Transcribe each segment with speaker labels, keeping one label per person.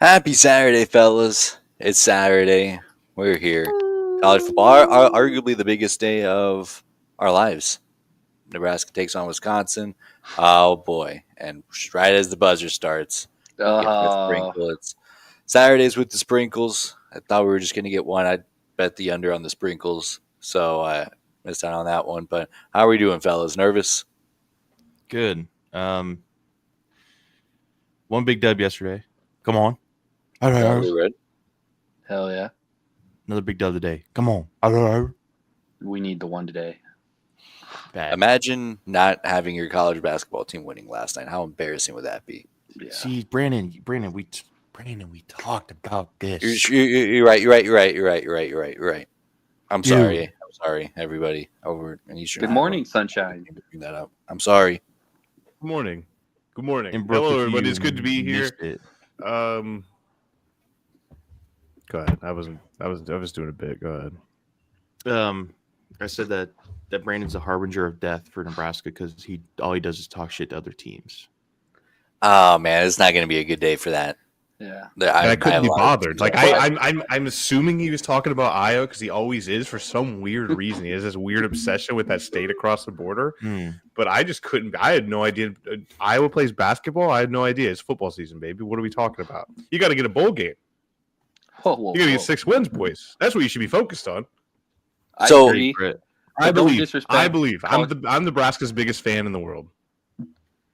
Speaker 1: Happy Saturday, fellas. It's Saturday. We're here. College football, arguably the biggest day of our lives. Nebraska takes on Wisconsin. Oh, boy. And right as the buzzer starts, we get that
Speaker 2: Uh,
Speaker 1: sprinkle. It's Saturdays with the sprinkles. I thought we were just going to get one. I bet the under on the sprinkles. So I missed out on that one. But how are we doing, fellas? Nervous?
Speaker 3: Good. One big dub yesterday. Come on.
Speaker 1: Totally red.
Speaker 2: hell yeah.
Speaker 3: Another big dub today. Come on.
Speaker 2: We need the one today.
Speaker 3: Bad.
Speaker 1: Imagine not having your college basketball team winning last night. How embarrassing would that be?
Speaker 2: Yeah.
Speaker 3: See, Brandon, we talked about this.
Speaker 1: You're right. I'm sorry, everybody over in Eastern.
Speaker 2: Good
Speaker 1: Iowa.
Speaker 2: morning, sunshine.
Speaker 1: Bring that up. I'm sorry.
Speaker 4: Good morning. Good morning.
Speaker 3: And Brooke,
Speaker 4: Hello,
Speaker 3: if
Speaker 4: everybody.
Speaker 3: you
Speaker 4: It's good to be here.
Speaker 3: missed it.
Speaker 4: Go ahead. I was doing a bit. Go ahead.
Speaker 3: I said that Brandon's a harbinger of death for Nebraska because all he does is talk shit to other teams.
Speaker 1: Oh man, it's not going to be a good day for that.
Speaker 2: Yeah.
Speaker 4: I couldn't be bothered. Like
Speaker 2: But-
Speaker 4: I'm assuming he was talking about Iowa because he always is for some weird reason. He has this weird obsession with that state across the border. But I just couldn't. I had no idea. Iowa plays basketball. I had no idea. It's football season, baby. What are we talking about? You got to get a bowl game.
Speaker 2: Whoa.
Speaker 4: You got to get 6 wins, boys. That's what you should be focused on.
Speaker 2: I
Speaker 1: So-
Speaker 2: agree.
Speaker 4: I
Speaker 2: Don't
Speaker 4: believe.
Speaker 2: disrespect
Speaker 4: I believe.
Speaker 2: college-
Speaker 4: I'm Nebraska's biggest fan in the world.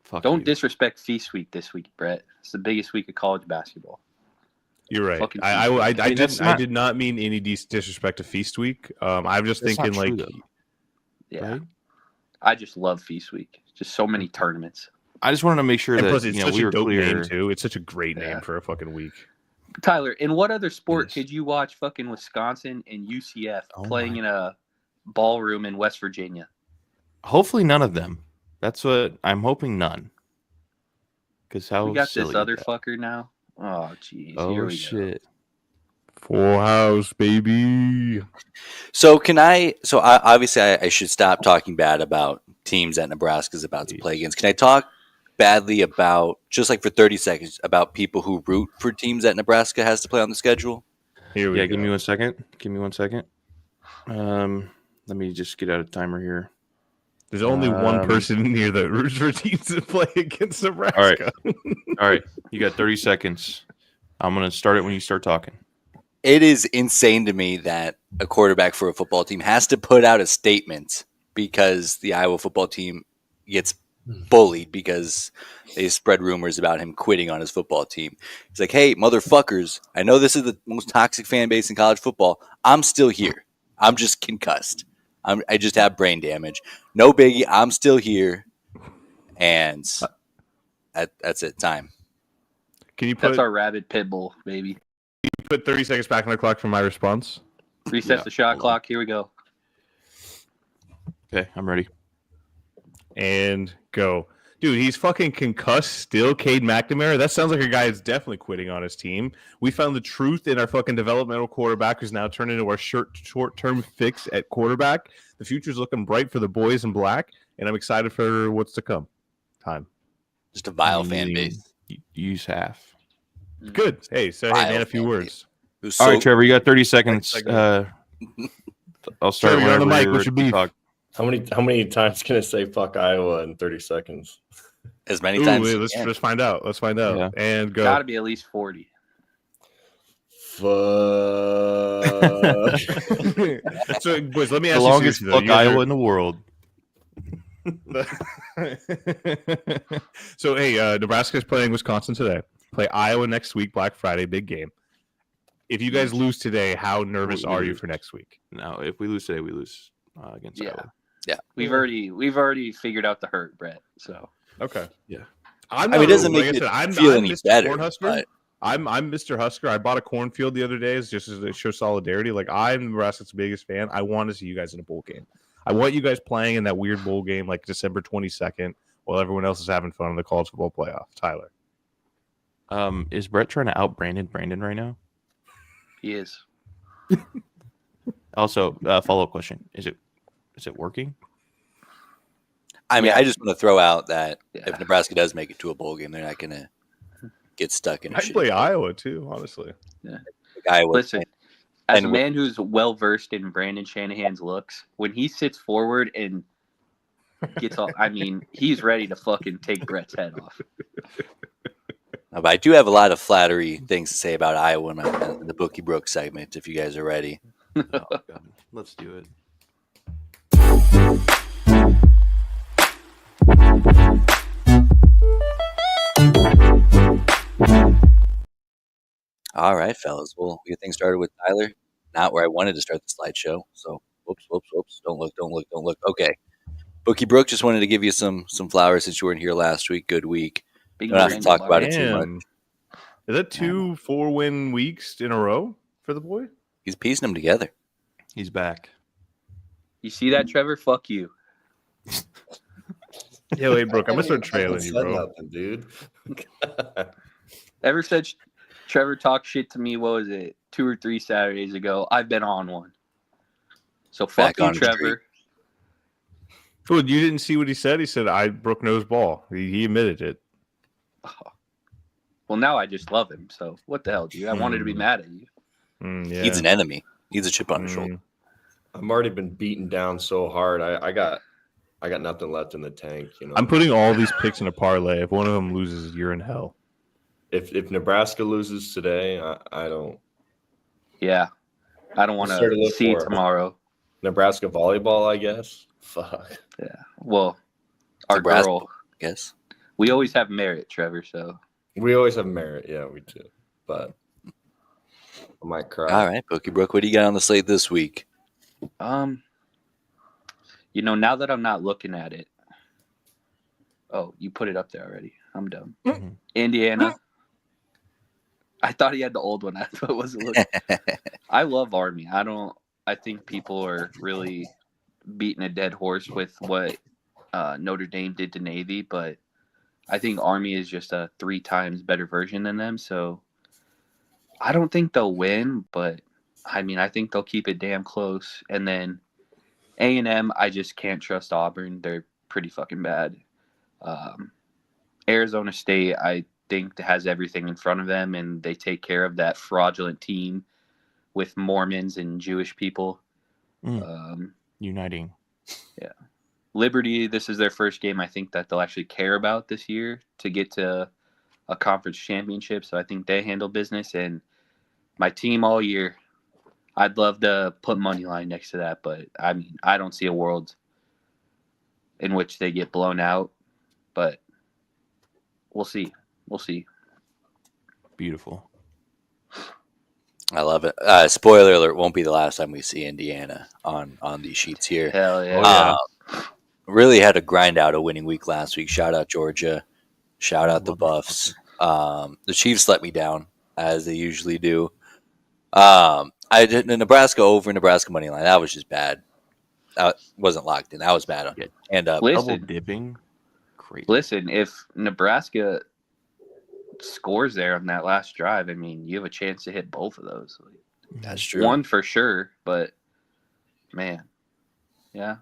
Speaker 3: Fuck
Speaker 2: Don't
Speaker 3: you.
Speaker 2: disrespect Feast Week this week, Brett. It's the biggest week of college basketball.
Speaker 4: You're right.
Speaker 2: Fucking
Speaker 4: I
Speaker 3: mean, that's
Speaker 4: I
Speaker 3: not-
Speaker 4: did not mean any disrespect to Feast Week. I'm just
Speaker 3: That's
Speaker 4: thinking
Speaker 3: not true,
Speaker 4: like
Speaker 3: though.
Speaker 2: Yeah.
Speaker 3: Right?
Speaker 2: I just love Feast Week. Just so many tournaments.
Speaker 3: I just wanted to make sure
Speaker 4: and
Speaker 3: that
Speaker 4: plus it's such
Speaker 3: we
Speaker 4: a
Speaker 3: were
Speaker 4: dope
Speaker 3: clear.
Speaker 4: name too. It's such a great name
Speaker 2: Yeah.
Speaker 4: for a fucking week.
Speaker 2: Tyler, in what other sport
Speaker 3: Yes.
Speaker 2: could you watch fucking Wisconsin and UCF
Speaker 3: Oh
Speaker 2: playing
Speaker 3: my-
Speaker 2: in a ballroom in West Virginia?
Speaker 3: Hopefully, none of them. That's what I'm hoping. None. Because how
Speaker 2: We got
Speaker 3: silly
Speaker 2: this
Speaker 3: is
Speaker 2: other
Speaker 3: that?
Speaker 2: fucker now. Oh, jeez. Here
Speaker 3: Oh
Speaker 2: we
Speaker 3: shit!
Speaker 4: Full house, baby.
Speaker 1: So can I? So obviously, I should stop talking bad about teams that Nebraska's about to play against. Can I talk badly about just like for 30 seconds about people who root for teams that Nebraska has to play on the schedule?
Speaker 4: Here we
Speaker 3: Yeah,
Speaker 4: go.
Speaker 3: give me 1 second. Let me just get out a timer here.
Speaker 4: There's only one
Speaker 3: Um,
Speaker 4: person in here that roots for teams to play against Nebraska.
Speaker 3: All right, you got 30 seconds. I'm gonna start it when you start talking.
Speaker 1: It is insane to me that a quarterback for a football team has to put out a statement because the Iowa football team gets bullied because they spread rumors about him quitting on his football team. He's like, hey, motherfuckers, I know this is the most toxic fan base in college football. I'm still here. I'm just concussed. I just have brain damage. No biggie. I'm still here. And that's it. Time.
Speaker 4: Can you put
Speaker 2: That's our rabid pit bull, baby.
Speaker 4: 30 seconds back on the clock for my response?
Speaker 2: Reset
Speaker 3: Yeah,
Speaker 2: the shot
Speaker 3: hold on.
Speaker 2: clock. Here we go.
Speaker 3: Okay, I'm ready.
Speaker 4: And go. Dude, he's fucking concussed still, Cade McNamara. That sounds like a guy that's definitely quitting on his team. We found the truth in our fucking developmental quarterback who's now turned into our short-term fix at quarterback. The future's looking bright for the boys in black, and I'm excited for what's to come. Time.
Speaker 1: Just a vile fan base.
Speaker 3: Use half.
Speaker 4: Good. Hey, say hey,
Speaker 1: Vile
Speaker 4: man, a few
Speaker 1: fan
Speaker 4: words.
Speaker 1: It was
Speaker 3: All
Speaker 1: so
Speaker 3: right, Trevor, you got 30 seconds.
Speaker 4: seconds.
Speaker 3: I'll start
Speaker 4: Trevor, you're on the
Speaker 3: whenever
Speaker 4: mic.
Speaker 3: you're
Speaker 4: What's your
Speaker 3: ready to
Speaker 4: beef?
Speaker 3: talk.
Speaker 5: How many times can I say fuck Iowa in 30 seconds?
Speaker 1: as many
Speaker 4: Ooh,
Speaker 1: times.
Speaker 4: wait,
Speaker 1: as
Speaker 4: let's
Speaker 1: you can.
Speaker 4: let's find out. Let's find out.
Speaker 3: Yeah.
Speaker 4: And go.
Speaker 2: Got to be at least 40.
Speaker 5: Fuck.
Speaker 4: So, boys, let me
Speaker 3: The
Speaker 4: ask
Speaker 3: longest
Speaker 4: you seriously, though.
Speaker 3: fuck
Speaker 4: You guys
Speaker 3: Iowa
Speaker 4: are-
Speaker 3: in the world.
Speaker 4: So, hey, Nebraska's playing Wisconsin today. Play Iowa next week, Black Friday, big game. If you guys lose today, how nervous
Speaker 3: We
Speaker 4: are you
Speaker 3: lose.
Speaker 4: for next week?
Speaker 3: No, if we lose today, we lose against
Speaker 2: Yeah.
Speaker 3: Iowa.
Speaker 2: We've already figured out the hurt, Brett. So
Speaker 4: Okay.
Speaker 3: Yeah.
Speaker 4: I'm
Speaker 1: I mean, it
Speaker 4: not
Speaker 1: doesn't
Speaker 4: really-
Speaker 1: make
Speaker 4: like I
Speaker 1: it
Speaker 4: said, I'm
Speaker 1: feel any
Speaker 4: Mr.
Speaker 1: better.
Speaker 4: Cornhusker.
Speaker 1: But
Speaker 4: I'm Mr. Husker. I bought a cornfield the other day just to show solidarity. Like, I'm Nebraska's biggest fan. I want to see you guys in a bowl game. I want you guys playing in that weird bowl game like December 22nd while everyone else is having fun in the college football playoff. Tyler.
Speaker 3: Is Brett trying to out Brandon right now?
Speaker 2: he is.
Speaker 3: Also, follow-up question: Is it working?
Speaker 1: I mean,
Speaker 2: Yeah.
Speaker 1: I just want to throw out that
Speaker 2: Yeah.
Speaker 1: if Nebraska does make it to a bowl game, they're not going to get stuck in a
Speaker 4: I'd
Speaker 1: shit.
Speaker 4: play Iowa too, honestly.
Speaker 1: Iowa.
Speaker 2: Listen, as a
Speaker 1: and-
Speaker 2: man who's well versed in Brandon Shanahan's looks, when he sits forward and gets all, I mean, he's ready to fucking take Brett's head off.
Speaker 1: But I do have a lot of flattery things to say about Iowa in the Bookie Brooks segment. If you guys are ready.
Speaker 3: Oh, God. Let's do it.
Speaker 1: All right, fellas. We'll get things started with Tyler. Not where I wanted to start the slideshow. So, whoops. Don't look. Okay. Bookie Brook, just wanted to give you some flowers since you weren't here last week. Good week.
Speaker 2: Big
Speaker 1: Don't have to
Speaker 2: Brandon
Speaker 1: talk about
Speaker 2: Large.
Speaker 1: it too much.
Speaker 4: Damn. Is that 2 4-win weeks in a row for the boy?
Speaker 1: He's piecing them together.
Speaker 3: He's back.
Speaker 2: You see that, Trevor? Fuck you.
Speaker 4: Yeah, wait, Brooke, I'm gonna start
Speaker 5: I haven't
Speaker 4: trailing you,
Speaker 5: said
Speaker 4: bro.
Speaker 5: nothing, dude.
Speaker 2: Ever since Trevor talked shit to me, what was it, 2 or 3 Saturdays ago, I've been on one. So fuck
Speaker 1: Back
Speaker 2: you,
Speaker 1: on the streak.
Speaker 2: Trevor.
Speaker 4: Well, you didn't see what he said? He said, Brooke knows ball. He admitted it.
Speaker 2: Well, now I just love him. So what the hell, dude? I wanted to be mad at you.
Speaker 4: Yeah.
Speaker 1: He's an enemy. He's a chip on his shoulder.
Speaker 5: I've already been beaten down so hard. I got nothing left in the tank. You know,
Speaker 4: I'm putting all these picks in a parlay. If one of them loses, you're in hell.
Speaker 5: if Nebraska loses today, I don't.
Speaker 2: Yeah. I don't want
Speaker 5: What's there to
Speaker 2: to
Speaker 5: look
Speaker 2: see it
Speaker 5: for?
Speaker 2: tomorrow.
Speaker 5: Nebraska volleyball, I guess. Fuck.
Speaker 2: Yeah. Well, our
Speaker 1: Nebraska.
Speaker 2: girl,
Speaker 1: I guess.
Speaker 2: we always have merit, Trevor. So
Speaker 5: We always have merit. Yeah, we do. But I might cry.
Speaker 1: All right, Bookie Brook, what do you got on the slate this week?
Speaker 2: now that I'm not looking at it. Oh, you put it up there already. I'm dumb.
Speaker 3: Mhm.
Speaker 2: Indiana. I thought he had the old one. I thought it wasn't looking. I love Army. I think people are really beating a dead horse with what Notre Dame did to Navy, but I think Army is just a 3 times better version than them. So I don't think they'll win, but I mean, I think they'll keep it damn close. And then A&M, I just can't trust Auburn. They're pretty fucking bad. Arizona State, I think has everything in front of them, and they take care of that fraudulent team with Mormons and Jewish people.
Speaker 3: Uniting.
Speaker 2: Liberty, this is their first game I think that they'll actually care about this year to get to a conference championship. So I think they handle business. And my team all year, I'd love to put money line next to that, but I mean, I don't see a world in which they get blown out. But we'll see. We'll see.
Speaker 3: Beautiful.
Speaker 1: I love it. Spoiler alert, won't be the last time we see Indiana on these sheets here.
Speaker 2: Hell yeah.
Speaker 4: Oh, yeah.
Speaker 1: Really had to grind out a winning week last week. Shout out Georgia. Shout out the Buffs. The Chiefs let me down, as they usually do. I did the Nebraska over Nebraska money line. That was just bad. That wasn't locked in. That was bad.
Speaker 3: Yeah.
Speaker 1: And
Speaker 3: Double
Speaker 2: Listen,
Speaker 3: dipping. Crazy.
Speaker 2: listen, if Nebraska scores there on that last drive, I mean, you have a chance to hit both of those.
Speaker 1: that's true.
Speaker 2: One for sure, but man, yeah.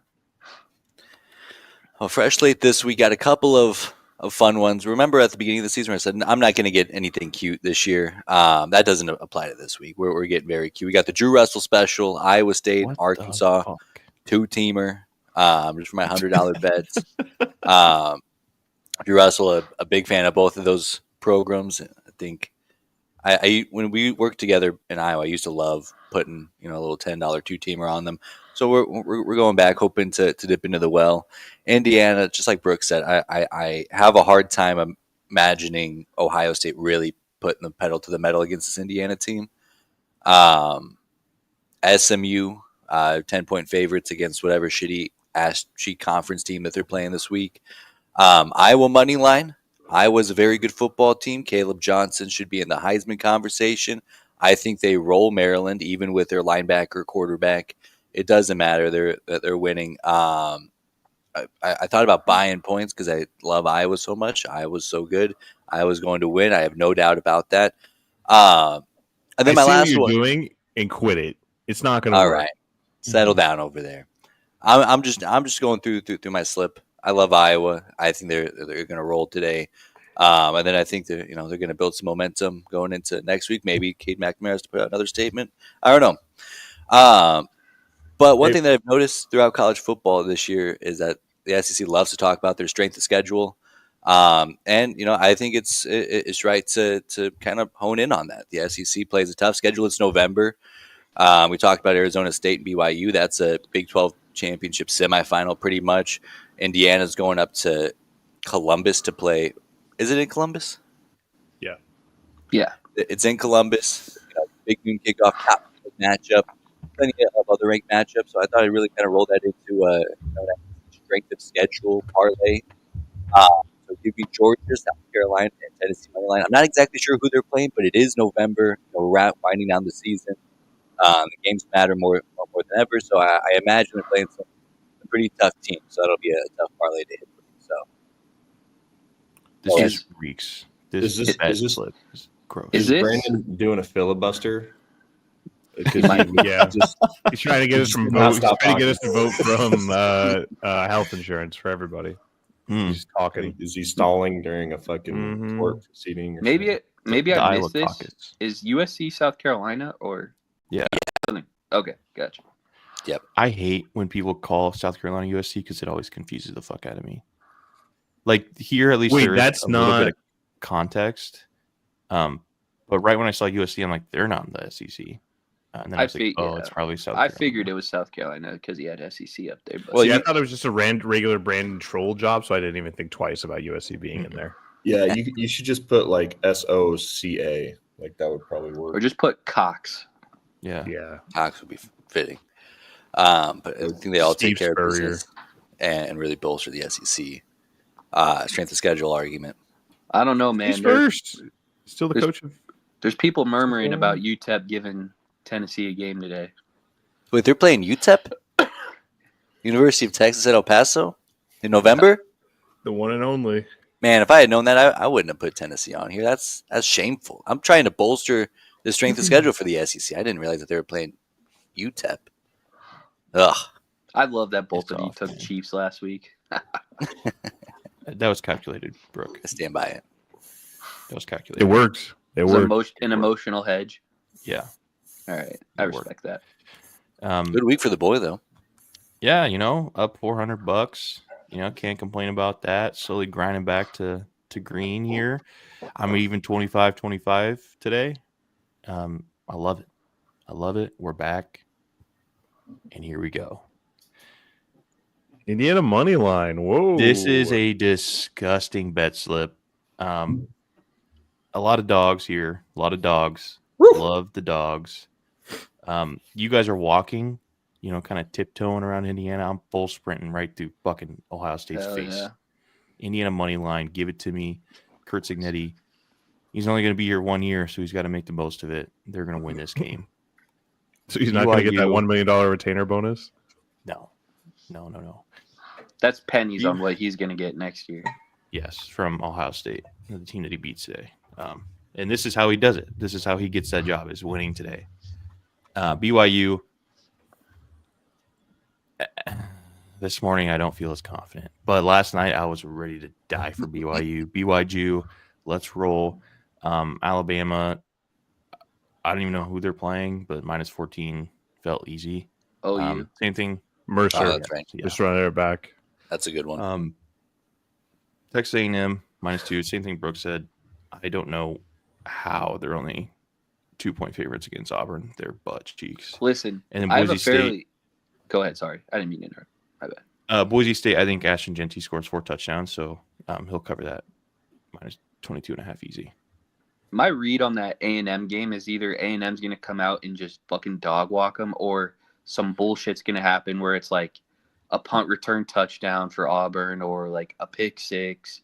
Speaker 1: Well, fresh slate this week. Got a couple of fun ones. Remember at the beginning of the season, I said I'm not going to get anything cute this year. That doesn't apply to this week. We're getting very cute. We got the Drew Russell special, Iowa State,
Speaker 3: What the
Speaker 1: Arkansas,
Speaker 3: fuck?
Speaker 1: 2-teamer. Just for my $100 bets. Drew Russell, a big fan of both of those programs. I think I when we worked together in Iowa, I used to love putting a little $10 2-teamer on them. So we're going back, hoping to dip into the well. Indiana, just like Brooks said, I have a hard time imagining Ohio State really putting the pedal to the metal against this Indiana team. SMU, 10-point favorites against whatever shitty ass cheat conference team that they're playing this week. Iowa money line. Iowa's a very good football team. Caleb Johnson should be in the Heisman conversation. I think they roll Maryland, even with their linebacker quarterback. It doesn't matter. They're winning. I thought about buying points because I love Iowa so much. Iowa's so good. Iowa's going to win. I have no doubt about that. And then my
Speaker 4: I see
Speaker 1: last
Speaker 4: what you're
Speaker 1: one.
Speaker 4: doing and quit it. It's not going to
Speaker 1: All
Speaker 4: work.
Speaker 1: right, settle down over there. I'm just going through my slip. I love Iowa. I think they're going to roll today. And then I think they're going to build some momentum going into next week. Maybe Cade McNamara has to put out another statement. I don't know. But one thing that I've noticed throughout college football this year is that the SEC loves to talk about their strength of schedule. And I think it's right to kind of hone in on that. The SEC plays a tough schedule. It's November. We talked about Arizona State and BYU. That's a Big 12 championship semifinal, pretty much. Indiana's going up to Columbus to play. Is it in Columbus?
Speaker 4: Yeah.
Speaker 2: Yeah.
Speaker 1: It's in Columbus. Big noon kickoff, top matchup. Plenty of other ranked matchups. So I thought I'd really kind of roll that into that strength of schedule parlay. So give me Georgia, South Carolina, and Tennessee money line. I'm not exactly sure who they're playing, but it is November. We're winding down the season. The games matter more than ever. So I imagine they're playing some pretty tough teams. So that'll be a tough parlay to hit for me. So
Speaker 3: This
Speaker 2: Oh,
Speaker 3: just reeks.
Speaker 5: Is this
Speaker 3: slip is gross.
Speaker 2: Is
Speaker 5: Is
Speaker 2: this-
Speaker 5: Brandon doing a filibuster?
Speaker 4: Yeah.
Speaker 5: Just
Speaker 4: He's trying to get us from
Speaker 5: Not
Speaker 4: vote. He's
Speaker 5: stop
Speaker 4: trying to get us
Speaker 5: talking.
Speaker 4: to vote from health insurance for everybody.
Speaker 3: Mm.
Speaker 4: He's talking.
Speaker 5: is he stalling during a fucking
Speaker 4: Mhm.
Speaker 5: court proceeding? Or
Speaker 2: Maybe
Speaker 5: something?
Speaker 2: I
Speaker 3: Iowa
Speaker 2: missed this.
Speaker 3: caucus.
Speaker 2: Is USC South Carolina or
Speaker 3: Yeah.
Speaker 2: something? Okay, gotcha.
Speaker 3: I hate when people call South Carolina USC because it always confuses the fuck out of me. Like here, at least
Speaker 4: Wait,
Speaker 3: there is
Speaker 4: that's
Speaker 3: a little
Speaker 4: not-
Speaker 3: bit of context. But right when I saw USC, I'm like, they're not in the SEC. And then I was like,
Speaker 2: yeah.
Speaker 3: it's probably South
Speaker 2: I
Speaker 3: Carolina.
Speaker 2: figured it was South Carolina because he had SEC up there. But
Speaker 1: Well,
Speaker 4: See, I
Speaker 1: you-
Speaker 4: thought it was just a regular brand troll job, so I didn't even think twice about USC being in there.
Speaker 5: Yeah, you should just put like SOCA. Like that would probably work.
Speaker 2: or just put Cox.
Speaker 3: Yeah.
Speaker 4: Yeah.
Speaker 1: Cox would be fitting. But I think they all
Speaker 4: Steve
Speaker 1: take care
Speaker 4: Spurrier.
Speaker 1: of business and really bolster the SEC strength of schedule argument.
Speaker 2: I don't know, man.
Speaker 4: He's
Speaker 2: There-
Speaker 4: first. Still the
Speaker 2: there's-
Speaker 4: coach of.
Speaker 2: there's people murmuring about UTEP giving Tennessee a game today.
Speaker 1: Wait, they're playing UTEP? University of Texas at El Paso in November?
Speaker 4: The one and only.
Speaker 1: Man, if I had known that, I wouldn't have put Tennessee on here. That's shameful. I'm trying to bolster the strength of schedule for the SEC. I didn't realize that they were playing UTEP. Ugh.
Speaker 2: I love that both
Speaker 3: It's
Speaker 2: of you
Speaker 3: off,
Speaker 2: took
Speaker 3: man.
Speaker 2: Chiefs last week.
Speaker 3: That was calculated, Brooke.
Speaker 1: I stand by it.
Speaker 3: That was calculated.
Speaker 4: It works. It
Speaker 2: It was
Speaker 4: works.
Speaker 2: an emotional hedge.
Speaker 3: Yeah.
Speaker 2: All right, I
Speaker 3: It worked.
Speaker 2: respect that.
Speaker 1: Good week for the boy, though.
Speaker 3: Yeah, up $400. Can't complain about that. Slowly grinding back to green here. I'm even 25-25 today. I love it. I love it. We're back. And here we go.
Speaker 4: Indiana money line. Whoa.
Speaker 3: This is a disgusting bet slip. A lot of dogs here. A lot of dogs. Love the dogs. You guys are walking, kind of tiptoeing around Indiana. I'm full sprinting right through fucking Ohio State's
Speaker 2: Hell
Speaker 3: face.
Speaker 2: yeah.
Speaker 3: Indiana money line. Give it to me. Kurt Signetti. He's only going to be here 1 year, so he's got to make the most of it. They're going to win this game.
Speaker 4: So he's not going to get that
Speaker 3: BYU.
Speaker 4: $1 million retainer bonus?
Speaker 3: No.
Speaker 2: That's pennies on what he's going to get next year.
Speaker 3: Yes, from Ohio State, the team that he beats today. And this is how he does it. This is how he gets that job, is winning today. BYU, this morning I don't feel as confident. But last night I was ready to die for BYU. BYU, let's roll. Alabama, I don't even know who they're playing, but minus 14 felt easy.
Speaker 2: OU.
Speaker 3: Same thing.
Speaker 4: Mercer.
Speaker 1: Oh, that's right.
Speaker 3: Yeah.
Speaker 4: Just running it back.
Speaker 1: That's a good one.
Speaker 3: Texas A&M minus 2. Same thing Brooke said. I don't know how they're only 2-point favorites against Auburn. They're butt cheeks.
Speaker 2: Listen,
Speaker 3: And then
Speaker 2: I have a
Speaker 3: Boise State.
Speaker 2: fairly. Go ahead. Sorry, I didn't mean to interrupt. My bad.
Speaker 3: Boise State, I think Ashton Genty scores 4 touchdowns, so he'll cover that. Minus 22.5 easy.
Speaker 2: My read on that A&M game is either A&M's going to come out and just fucking dog walk them, or some bullshit's going to happen where it's like a punt return touchdown for Auburn, or like a pick six,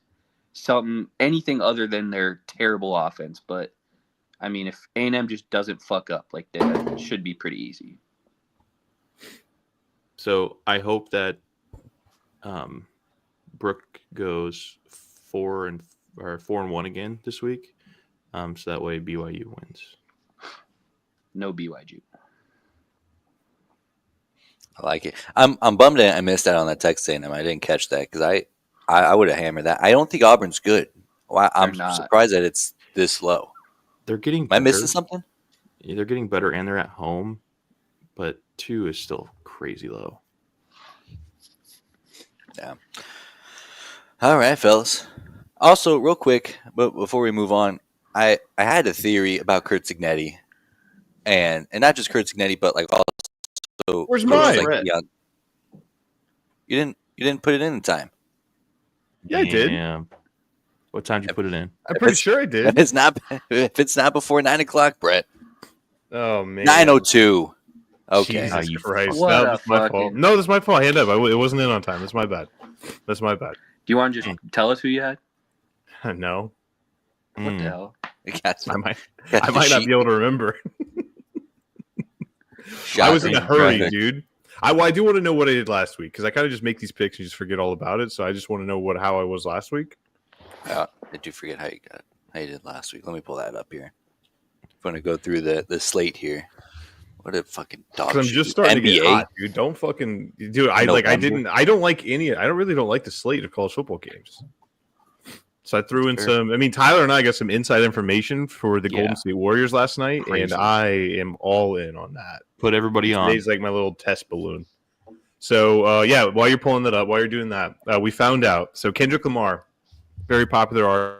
Speaker 2: anything other than their terrible offense. But I mean, if A&M just doesn't fuck up, like that, should be pretty easy.
Speaker 3: So I hope that Brooke goes 4-1 again this week. So that way BYU wins.
Speaker 2: No BYU.
Speaker 1: I like it. I'm bummed that I missed out on that text saying him. I didn't catch that because I would have hammered that. I don't think Auburn's good. Well, I'm
Speaker 2: They're not.
Speaker 1: surprised that it's this low.
Speaker 3: They're getting
Speaker 1: Am I
Speaker 3: better.
Speaker 1: missing something?
Speaker 3: Yeah, they're getting better, and they're at home, but 2 is still crazy low.
Speaker 1: Yeah. All right, fellas. Also, real quick, but before we move on, I had a theory about Kurt Signetti, and not just Kurt Signetti, but like also
Speaker 4: Where's
Speaker 1: coaches
Speaker 4: mine?
Speaker 1: like Deion. You didn't put it in time.
Speaker 4: Yeah, I did.
Speaker 3: Damn. What time did you put it in?
Speaker 4: I'm pretty sure I did.
Speaker 1: If it's not before 9:00, Brett.
Speaker 4: Oh man,
Speaker 1: 9:02. Okay.
Speaker 4: Jesus
Speaker 3: you
Speaker 4: Christ,
Speaker 2: What
Speaker 4: no,
Speaker 2: a
Speaker 4: that's my fault.
Speaker 2: fucking-
Speaker 4: No, that's my fault. Hand up. It wasn't in on time. That's my bad. That's my bad.
Speaker 2: Do you want to just tell us who you had?
Speaker 4: No,
Speaker 2: What the hell?
Speaker 4: I might not be able to remember. I was in a
Speaker 1: Shocking.
Speaker 4: hurry, dude. I do want to know what I did last week because I kind of just make these picks and just forget all about it. So I just want to know how I was last week.
Speaker 1: Did you forget how you did last week? Let me pull that up here. I'm going to go through the slate here. What a fucking dog shit.
Speaker 4: I'm just starting to get
Speaker 1: NBA.
Speaker 4: hot, dude. Don't fucking dude. I don't like the slate of college football games. So I threw in some. I mean, Tyler and I got some inside information for the Golden State Warriors last night,
Speaker 3: Crazy.
Speaker 4: and I am all in on that.
Speaker 3: Put everybody on.
Speaker 4: Today's like my little test balloon. So while you're pulling that up, while you're doing that, we found out. So Kendrick Lamar, very popular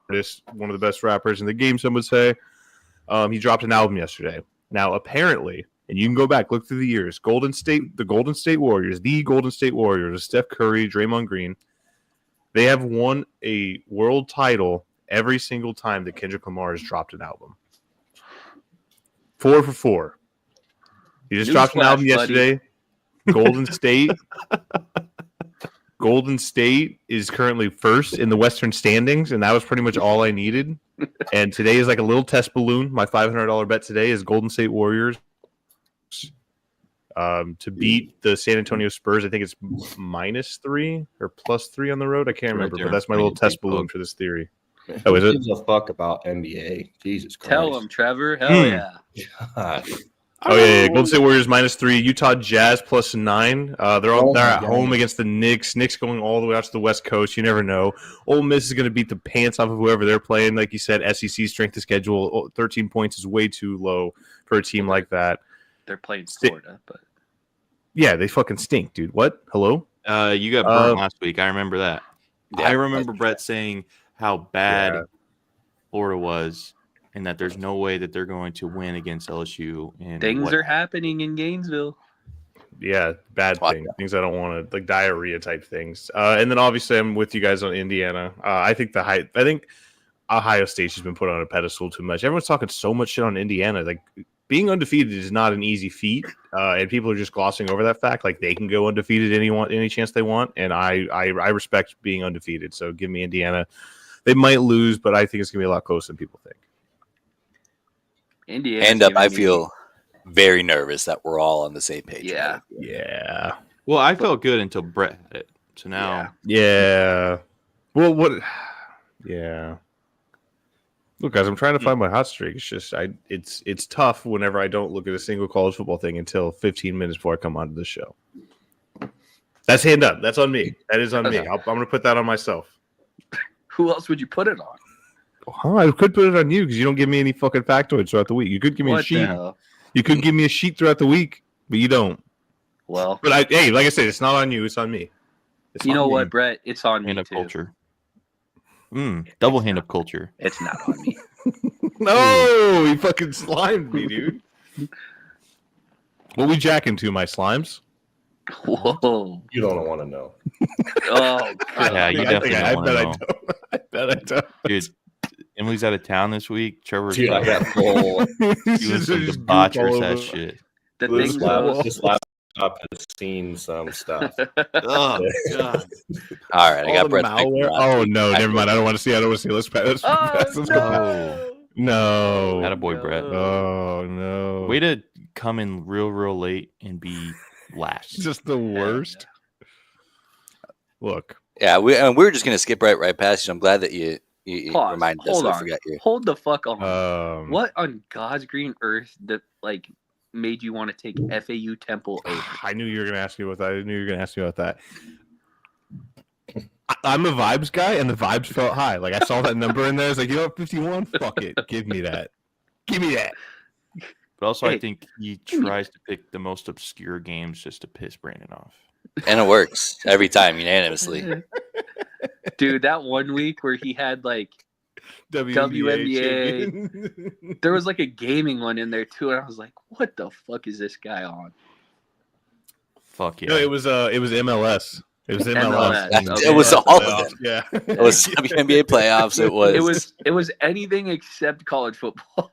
Speaker 4: artist, one of the best rappers in the game, some would say. He dropped an album yesterday. Now, apparently, and you can go back, look through the years, the Golden State Warriors, Steph Curry, Draymond Green, they have won a world title every single time that Kendrick Lamar has dropped an album. 4 for 4. He just dropped an album yesterday. Golden State is currently first in the Western standings, and that was pretty much all I needed. And today is like a little test balloon. My $500 bet today is Golden State Warriors to beat the San Antonio Spurs. I think it's -3 or +3 on the road. I can't remember, but that's my little test balloon for this theory.
Speaker 5: Oh, is it? Who gives a fuck about NBA? Jesus Christ.
Speaker 2: Tell him, Trevor. Hell yeah.
Speaker 5: God.
Speaker 4: Oh yeah. Golden State Warriors -3, Utah Jazz +9. They're at home against the Knicks. Knicks going all the way out to the West Coast. You never know. Ole Miss is going to beat the pants off of whoever they're playing. Like you said, SEC strength of schedule. 13 points is way too low for a team like that.
Speaker 2: They're playing Florida, but
Speaker 4: yeah, they fucking stink, dude. What? Hello?
Speaker 3: You got burnt last week. I remember that.
Speaker 1: Yeah,
Speaker 3: I remember Brett saying how bad Florida was, and that there's no way that they're going to win against LSU. And
Speaker 2: things are happening in Gainesville.
Speaker 4: Yeah, bad things. Things I don't want to, like diarrhea type things. And then obviously I'm with you guys on Indiana. I think Ohio State has been put on a pedestal too much. Everyone's talking so much shit on Indiana. Like being undefeated is not an easy feat, and people are just glossing over that fact. Like they can go undefeated any chance they want, and I respect being undefeated. So give me Indiana. They might lose, but I think it's gonna be a lot closer than people think.
Speaker 2: Indiana.
Speaker 1: End up, I feel very nervous that we're all on the same page.
Speaker 2: Yeah.
Speaker 4: Yeah.
Speaker 3: Well, I felt good until Brett had it. So now,
Speaker 4: Yeah. Well, what? Yeah. Look, guys, I'm trying to find my hot streak. It's just it's tough whenever I don't look at a single college football thing until 15 minutes before I come onto the show. That's hand up. That's on me. That is on me. I'm going to put that on myself.
Speaker 2: Who else would you put it on?
Speaker 4: Oh, I could put it on you because you don't give me any fucking factoids throughout the week. You could give me a sheet. You could give me a sheet throughout the week, but you don't.
Speaker 2: Well,
Speaker 4: but like I said, it's not on you. It's on me.
Speaker 2: You know what, Brett? It's on me
Speaker 3: hand up
Speaker 2: too.
Speaker 3: culture. Double hand up culture.
Speaker 2: It's not on me.
Speaker 4: No, he fucking slimed me, dude. What we jacking to, my slimes?
Speaker 2: Whoa.
Speaker 5: You don't want to know.
Speaker 2: Oh, God.
Speaker 3: Yeah, you definitely don't want to know.
Speaker 4: I bet I don't.
Speaker 3: Dude, Emily's out of town this week. Trevor's
Speaker 5: Dude, I got full.
Speaker 3: doing some debaucherous ass shit.
Speaker 2: The thing's
Speaker 5: This laptop has seen some stuff.
Speaker 3: Oh, God.
Speaker 1: All right, I got Brett's pick.
Speaker 4: Oh, no, never mind. I don't want to see. Let's pass. No.
Speaker 3: Attaboy, Brett.
Speaker 4: Oh, no.
Speaker 3: Way to come in real late and be last.
Speaker 4: Just the worst. Look.
Speaker 1: Yeah, we're just gonna skip right past you. I'm glad that you reminded us. I forgot you.
Speaker 2: Hold the fuck on. What on God's green earth that made you want to take FAU Temple over?
Speaker 4: I knew you were gonna ask me about that. I'm a vibes guy, and the vibes felt high. Like I saw that number in there. I was like, 51. Fuck it, give me that. Give me that.
Speaker 3: But also,
Speaker 2: Hey,
Speaker 3: I think he tries to pick the most obscure games just to piss Brandon off.
Speaker 1: And it works every time unanimously.
Speaker 2: Dude, that one week where he had like WNBA.
Speaker 4: champion.
Speaker 2: There was like a gaming one in there too, and I was like, "What the fuck is this guy on?"
Speaker 3: Fuck yeah.
Speaker 4: No, it was MLS. It was MLS.
Speaker 2: MLS, okay.
Speaker 1: It was all of them.
Speaker 4: Yeah.
Speaker 1: It was WNBA playoffs. It
Speaker 2: It was anything except college football.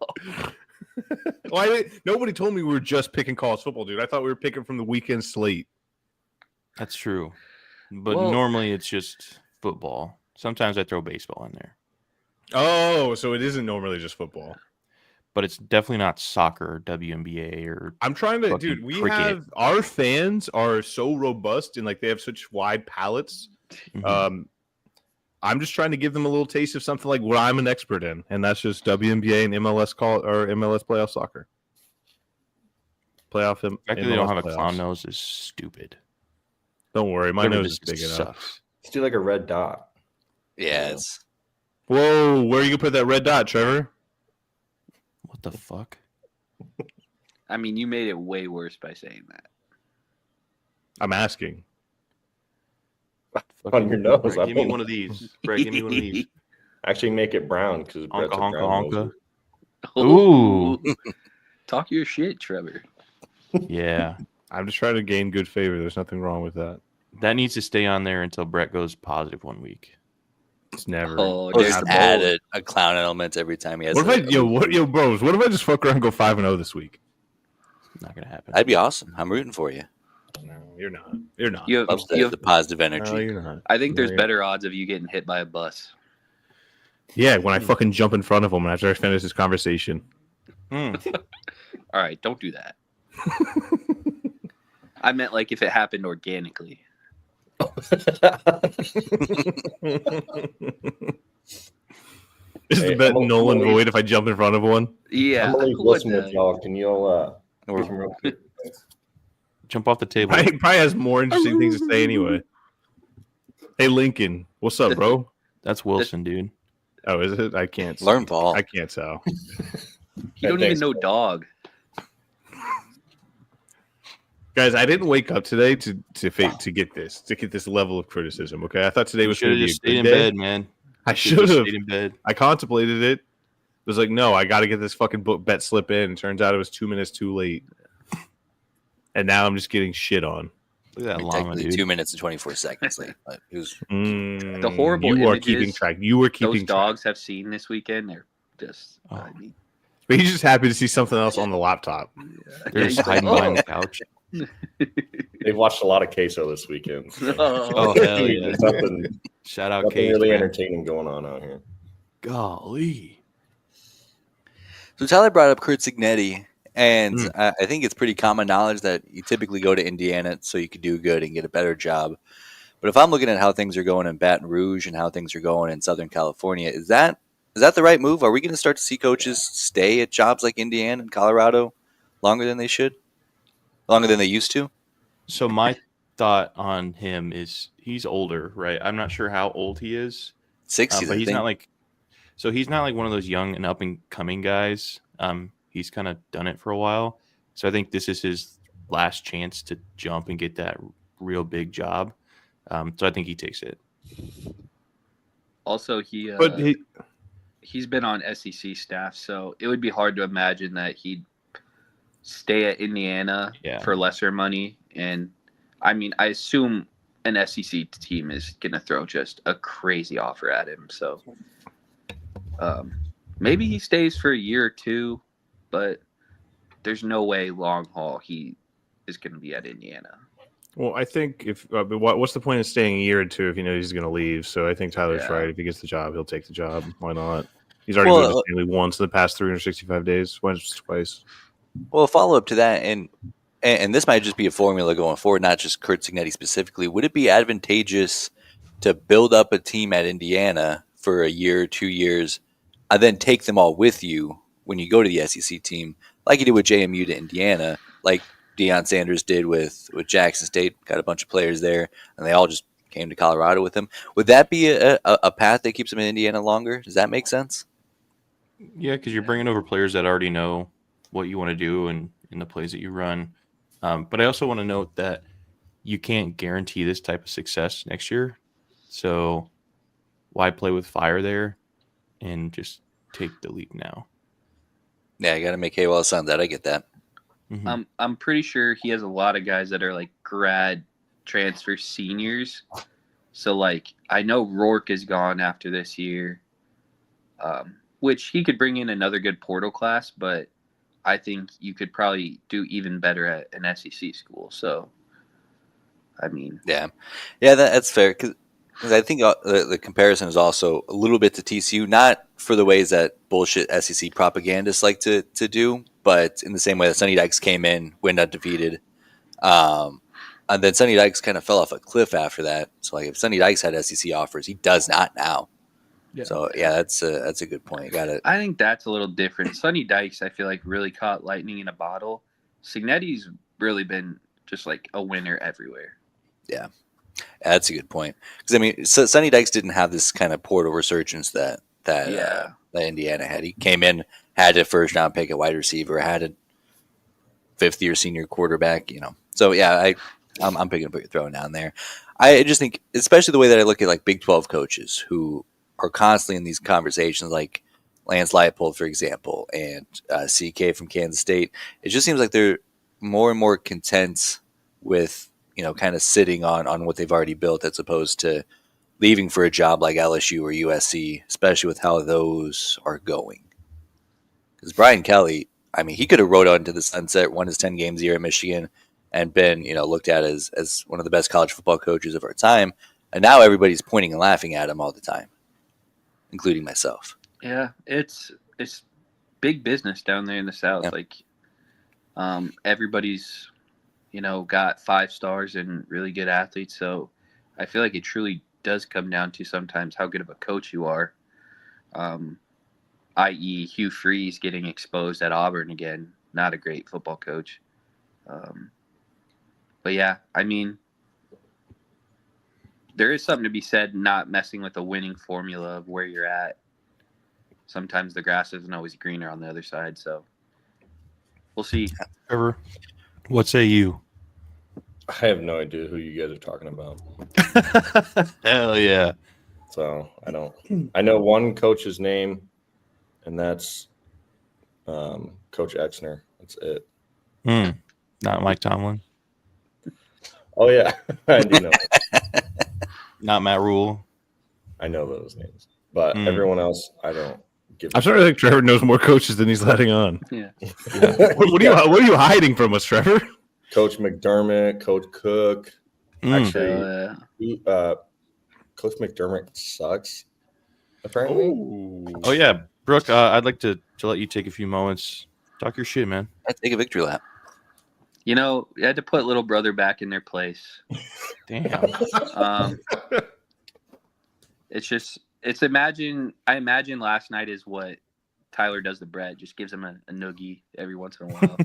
Speaker 4: Nobody told me we were just picking college football, dude. I thought we were picking from the weekend slate.
Speaker 3: That's true. But
Speaker 2: Well-
Speaker 3: normally it's just football. Sometimes I throw baseball in there.
Speaker 4: Oh, so it isn't normally just football.
Speaker 3: But it's definitely not soccer or WNBA or
Speaker 4: I'm trying to,
Speaker 3: fucking
Speaker 4: dude. We
Speaker 3: cricket.
Speaker 4: have our fans are so robust and like they have such wide palettes.
Speaker 3: Mhm.
Speaker 4: I'm just trying to give them a little taste of something like what I'm an expert in, and that's just WNBA and MLS MLS playoff soccer. Playoff.
Speaker 3: The fact that they don't have a clown nose is stupid.
Speaker 4: Don't worry, my
Speaker 3: Whatever
Speaker 4: nose is
Speaker 3: this
Speaker 4: big enough.
Speaker 3: sucks.
Speaker 5: Let's do like a red dot.
Speaker 1: Yeah, it's
Speaker 4: Whoa, where are you gonna put that red dot, Trevor?
Speaker 3: What the fuck?
Speaker 2: I mean, you made it way worse by saying that.
Speaker 4: I'm asking.
Speaker 5: On your nose.
Speaker 3: Brett,
Speaker 5: I
Speaker 3: give me
Speaker 5: don't-
Speaker 3: one of these. Brett, give me one of these.
Speaker 5: Actually, make it brown because Brett's a
Speaker 3: Honka,
Speaker 5: brown
Speaker 3: honka,
Speaker 5: noser.
Speaker 3: Ooh.
Speaker 2: Talk your shit, Trevor.
Speaker 3: Yeah.
Speaker 4: I'm just trying to gain good favor. There's nothing wrong with that.
Speaker 3: That needs to stay on there until Brett goes positive one week.
Speaker 4: It's never.
Speaker 2: Oh,
Speaker 1: I'll
Speaker 2: there's
Speaker 1: just
Speaker 2: the
Speaker 1: add
Speaker 2: bold.
Speaker 1: a clown element every time he has.
Speaker 4: What if bros? What if I just fuck around and go 5-0 this week?
Speaker 3: Not gonna happen.
Speaker 1: That'd be awesome. I'm rooting for you.
Speaker 4: No, you're not. You're not.
Speaker 2: You
Speaker 1: Loves
Speaker 2: you
Speaker 1: the positive energy.
Speaker 4: No, you're not.
Speaker 2: I think there's
Speaker 4: No, you're
Speaker 2: better odds of you getting hit by a bus.
Speaker 4: Yeah, when I fucking jump in front of him after I finish this conversation.
Speaker 3: Hmm.
Speaker 2: All right, don't do that. I meant like if it happened organically.
Speaker 4: Is
Speaker 5: Hey,
Speaker 4: the bet
Speaker 5: I'm
Speaker 4: null and
Speaker 5: gonna leave-
Speaker 4: void if I jump in front of one?
Speaker 2: Yeah.
Speaker 5: I'm gonna leave
Speaker 2: what
Speaker 5: Wilson with
Speaker 2: the-
Speaker 5: y'all. Can you
Speaker 1: Or-
Speaker 5: some real quick?
Speaker 3: Jump off the table.
Speaker 4: He probably has more interesting things to say anyway. Hey, Lincoln. What's up, bro?
Speaker 3: That's Wilson, dude.
Speaker 4: Oh, is it? I can't.
Speaker 1: Learn Paul.
Speaker 4: I can't tell.
Speaker 2: You don't even know dog.
Speaker 4: Guys, I didn't wake up today to get this level of criticism. Okay, I thought today
Speaker 3: You
Speaker 4: was
Speaker 3: should
Speaker 4: going
Speaker 3: have
Speaker 4: to be a
Speaker 3: just
Speaker 4: good
Speaker 3: stayed in
Speaker 4: day.
Speaker 3: bed, man.
Speaker 4: I
Speaker 3: You
Speaker 4: should
Speaker 3: just
Speaker 4: have.
Speaker 3: stayed in bed.
Speaker 4: I contemplated it. Was like, no, I got to get this fucking bet slip in. Turns out it was 2 minutes too late, and now I'm just getting shit on.
Speaker 3: Look at
Speaker 1: I
Speaker 3: that
Speaker 1: mean,
Speaker 3: llama,
Speaker 1: technically
Speaker 3: dude.
Speaker 1: 2 minutes and 24 seconds late. But it was
Speaker 2: The horrible
Speaker 4: You are
Speaker 2: images
Speaker 4: keeping track. You were keeping
Speaker 2: Those
Speaker 4: track.
Speaker 2: dogs have seen this weekend. They're just.
Speaker 3: Oh.
Speaker 2: I mean,
Speaker 4: But he's just happy to see something else on the laptop.
Speaker 3: They're
Speaker 2: he's
Speaker 3: just
Speaker 2: like,
Speaker 3: hiding behind
Speaker 2: "Oh."
Speaker 3: the couch.
Speaker 5: They've watched a lot of queso this weekend. So.
Speaker 3: Oh, hell yeah.
Speaker 5: There's nothing,
Speaker 3: Shout out
Speaker 5: nothing
Speaker 3: Case,
Speaker 5: really
Speaker 3: man.
Speaker 5: entertaining going on out here.
Speaker 3: Golly.
Speaker 1: So Tyler brought up Kurt Signetti, and
Speaker 4: Mm.
Speaker 1: I think it's pretty common knowledge that you typically go to Indiana so you could do good and get a better job. But if I'm looking at how things are going in Baton Rouge and how things are going in Southern California, is that the right move? Are we going to start to see coaches stay at jobs like Indiana and Colorado longer than they should, longer than they used to?
Speaker 3: So my thought on him is he's older, right? I'm not sure how old he is.
Speaker 1: 60s,
Speaker 3: But
Speaker 1: I
Speaker 3: he's
Speaker 1: think.
Speaker 3: not like he's not like one of those young and up and coming guys. He's kind of done it for a while. So I think this is his last chance to jump and get that real big job. So I think he takes it.
Speaker 2: Also,
Speaker 4: But
Speaker 2: he's been on SEC staff, so it would be hard to imagine that he'd stay at Indiana
Speaker 3: Yeah.
Speaker 2: for lesser money. And I mean, I assume an SEC team is going to throw just a crazy offer at him. So maybe he stays for a year or two, but there's no way long haul he is going to be at Indiana.
Speaker 4: well, I think if what's the point of staying a year or two if you know he's going to leave? So I think Tyler's
Speaker 2: Yeah.
Speaker 4: right. If he gets the job, he'll take the job. Why not? He's already
Speaker 1: Well,
Speaker 4: moved to Stanley once in the past 365 days. Once, twice.
Speaker 1: Well, a follow up to that, and this might just be a formula going forward, not just Kurt Signetti specifically. Would it be advantageous to build up a team at Indiana for a year, 2 years, and then take them all with you when you go to the SEC team, like you did with JMU to Indiana, like Deion Sanders did with Jackson State? Got a bunch of players there, and they all just came to Colorado with him. Would that be a path that keeps him in Indiana longer? Does that make sense?
Speaker 3: Yeah, because you're bringing over players that already know what you want to do and the plays that you run. But I also want to note that you can't guarantee this type of success next year. So why play with fire there and just take the leap now?
Speaker 1: Yeah, you got to make hay while the sun's out. I get that.
Speaker 3: Mm-hmm.
Speaker 2: I'm pretty sure he has a lot of guys that are like grad transfer seniors. So like I know Rourke is gone after this year, which he could bring in another good portal class, but I think you could probably do even better at an SEC school. So, I mean,
Speaker 1: yeah, that's fair because I think the comparison is also a little bit to TCU, not for the ways that bullshit SEC propagandists like to do, but in the same way that Sonny Dykes came in, went undefeated, and then Sonny Dykes kind of fell off a cliff after that. So like if Sonny Dykes had SEC offers, he does not now. Yeah. So yeah, that's a good point. You got it.
Speaker 2: I think that's a little different. Sonny Dykes, I feel like, really caught lightning in a bottle. Signetti's really been just like a winner everywhere.
Speaker 1: Yeah, that's a good point. Because I mean, Sonny Dykes didn't have this kind of portal resurgence that Indiana had. He came in, had a first round pick at wide receiver, had a fifth year senior quarterback. So yeah, I'm picking up what you're throwing down there. I just think, especially the way that I look at like Big 12 coaches who are constantly in these conversations, like Lance Leipold, for example, and CK from Kansas State. It just seems like they're more and more content with, kind of sitting on what they've already built as opposed to leaving for a job like LSU or USC, especially with how those are going. Because Brian Kelly, I mean, he could have rode on to the sunset, won his 10 games a year at Michigan, and been, looked at as one of the best college football coaches of our time. And now everybody's pointing and laughing at him all the time, including myself.
Speaker 2: Yeah, it's big business down there in the South.
Speaker 1: Yeah.
Speaker 2: Like, everybody's, got 5 stars and really good athletes. So I feel like it truly does come down to sometimes how good of a coach you are. I.e. Hugh Freeze getting exposed at Auburn again. Not a great football coach. But yeah, I mean, there is something to be said not messing with the winning formula of where you're at. Sometimes the grass isn't always greener on the other side, so we'll see.
Speaker 3: Trevor, what say you?
Speaker 5: I have no idea who you guys are talking about.
Speaker 3: Hell yeah.
Speaker 5: So I don't. I know one coach's name, and that's Coach Exner. That's it.
Speaker 3: Not Mike Tomlin.
Speaker 5: Oh yeah, I do know.
Speaker 3: Not Matt Rule.
Speaker 5: I know those names, but everyone else, I don't.
Speaker 4: I'm starting to think Trevor knows more coaches than he's letting on.
Speaker 2: Yeah.
Speaker 4: What are you hiding from us, Trevor?
Speaker 5: Coach McDermott, Coach Cook. Actually, Coach McDermott sucks. Apparently.
Speaker 3: Oh yeah, Brooke. I'd like to let you take a few moments. Talk your shit, man.
Speaker 1: I'd take a victory lap.
Speaker 2: You had to put little brother back in their place.
Speaker 3: Damn.
Speaker 2: I imagine last night is what Tyler does to Brett. Just gives him a noogie every once in a while.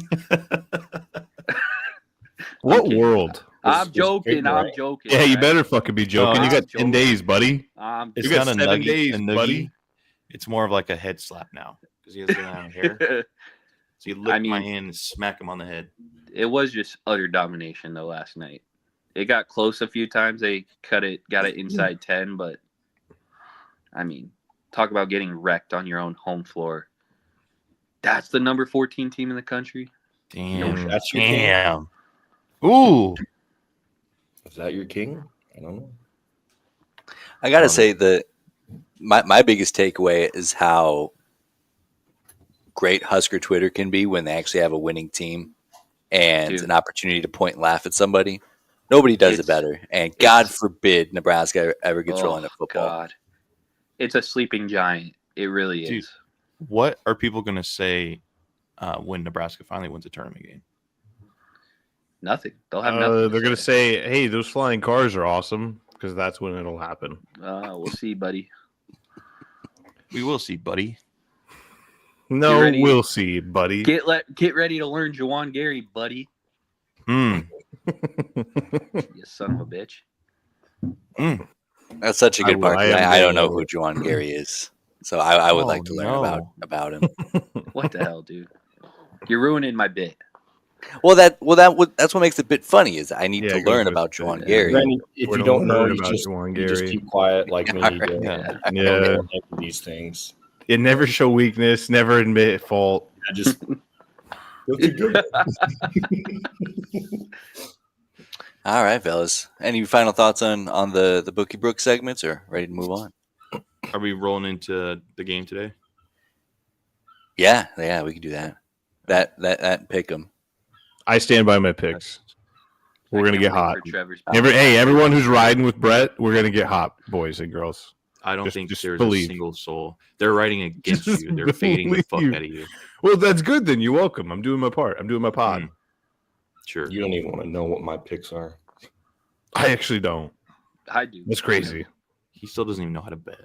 Speaker 4: What world?
Speaker 2: I'm joking.
Speaker 4: Yeah, you better fucking be joking. You got 10 days, buddy.
Speaker 3: It's
Speaker 4: You got
Speaker 3: not a
Speaker 4: 7
Speaker 3: nugget,
Speaker 4: days,
Speaker 3: a noogie.
Speaker 4: buddy.
Speaker 3: It's more of like a head slap now because he has long hair. So you lick my hand and smack him on the head.
Speaker 2: It was just utter domination though last night. It got close a few times. They got it inside 10, but I mean, talk about getting wrecked on your own home floor. That's the number 14 team in the country.
Speaker 3: Damn.
Speaker 5: That's your
Speaker 3: Damn. Ooh.
Speaker 5: Is that your king? I don't know.
Speaker 1: I gotta say that my biggest takeaway is how great Husker Twitter can be when they actually have a winning team and an opportunity to point and laugh at somebody. Nobody does it better. And God forbid Nebraska ever gets rolling at football.
Speaker 2: God. It's a sleeping giant. It really is.
Speaker 3: What are people going to say when Nebraska finally wins a tournament game?
Speaker 2: Nothing. They'll have nothing.
Speaker 4: They're going to say, hey, those flying cars are awesome, because that's when it'll happen.
Speaker 2: We'll see, buddy.
Speaker 3: We will see, buddy.
Speaker 4: No, we'll see, buddy.
Speaker 2: Get ready to learn Juwan Gary, buddy. You son of a bitch.
Speaker 1: That's such a good part. I don't know who
Speaker 4: over.
Speaker 1: Juwan Gary is, so I would like to learn about him.
Speaker 2: What the hell, dude? You're ruining my bit.
Speaker 1: That's what makes the bit funny is I need to learn about Juwan Gary.
Speaker 5: Then if you don't know, you just keep quiet like me.
Speaker 1: Right.
Speaker 5: I don't like these things.
Speaker 4: You never show weakness, never admit fault.
Speaker 5: I just
Speaker 1: All right, fellas. Any final thoughts on the Bookie Brooks segments, or ready to move on?
Speaker 3: Are we rolling into the game today?
Speaker 1: Yeah, we can do that. That pick 'em.
Speaker 4: I stand by my picks. We're gonna get hot.
Speaker 2: Hey,
Speaker 4: everyone who's riding with Brett, we're gonna get hot, boys and girls.
Speaker 3: I don't think there's a single soul. They're riding against you. They're fading the fuck out of you.
Speaker 4: Well, that's good then. You're welcome. I'm doing my part. I'm doing my pod.
Speaker 3: Sure.
Speaker 5: You don't even want to know what my picks are.
Speaker 4: I actually don't.
Speaker 2: I do.
Speaker 4: That's crazy.
Speaker 3: He still doesn't even know how to bet.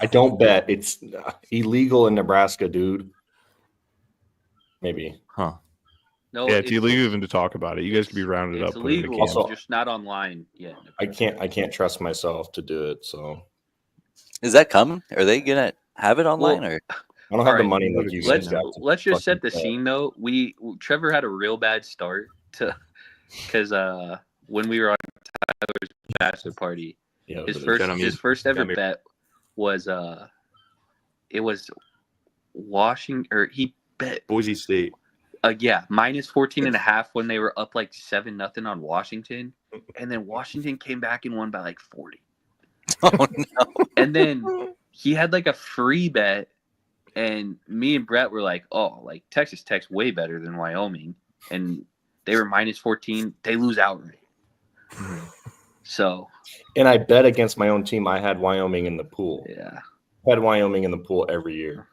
Speaker 5: I don't bet. It's illegal in Nebraska, dude. Maybe.
Speaker 3: Huh.
Speaker 2: No,
Speaker 4: yeah, it's illegal even to talk about it. You guys can be rounded up.
Speaker 2: It's illegal. Also, just not online yet.
Speaker 5: I can't trust myself to do it. So,
Speaker 1: is that coming? Are they gonna have it online or?
Speaker 5: I don't have the money like you.
Speaker 2: Let's just set the scene though. Trevor had a real bad start because when we were on Tyler's bachelor party, his first ever bet was it was Washington, or he bet
Speaker 3: Boise State.
Speaker 2: Minus 14.5 when they were up like 7-0 on Washington, and then Washington came back and won by like 40.
Speaker 1: Oh no!
Speaker 2: And then he had like a free bet, and me and Brett were like, "Oh, like Texas Tech's way better than Wyoming," and they were minus 14. They lose outright. So,
Speaker 5: and I bet against my own team. I had Wyoming in the pool.
Speaker 2: Yeah,
Speaker 5: I had Wyoming in the pool every year.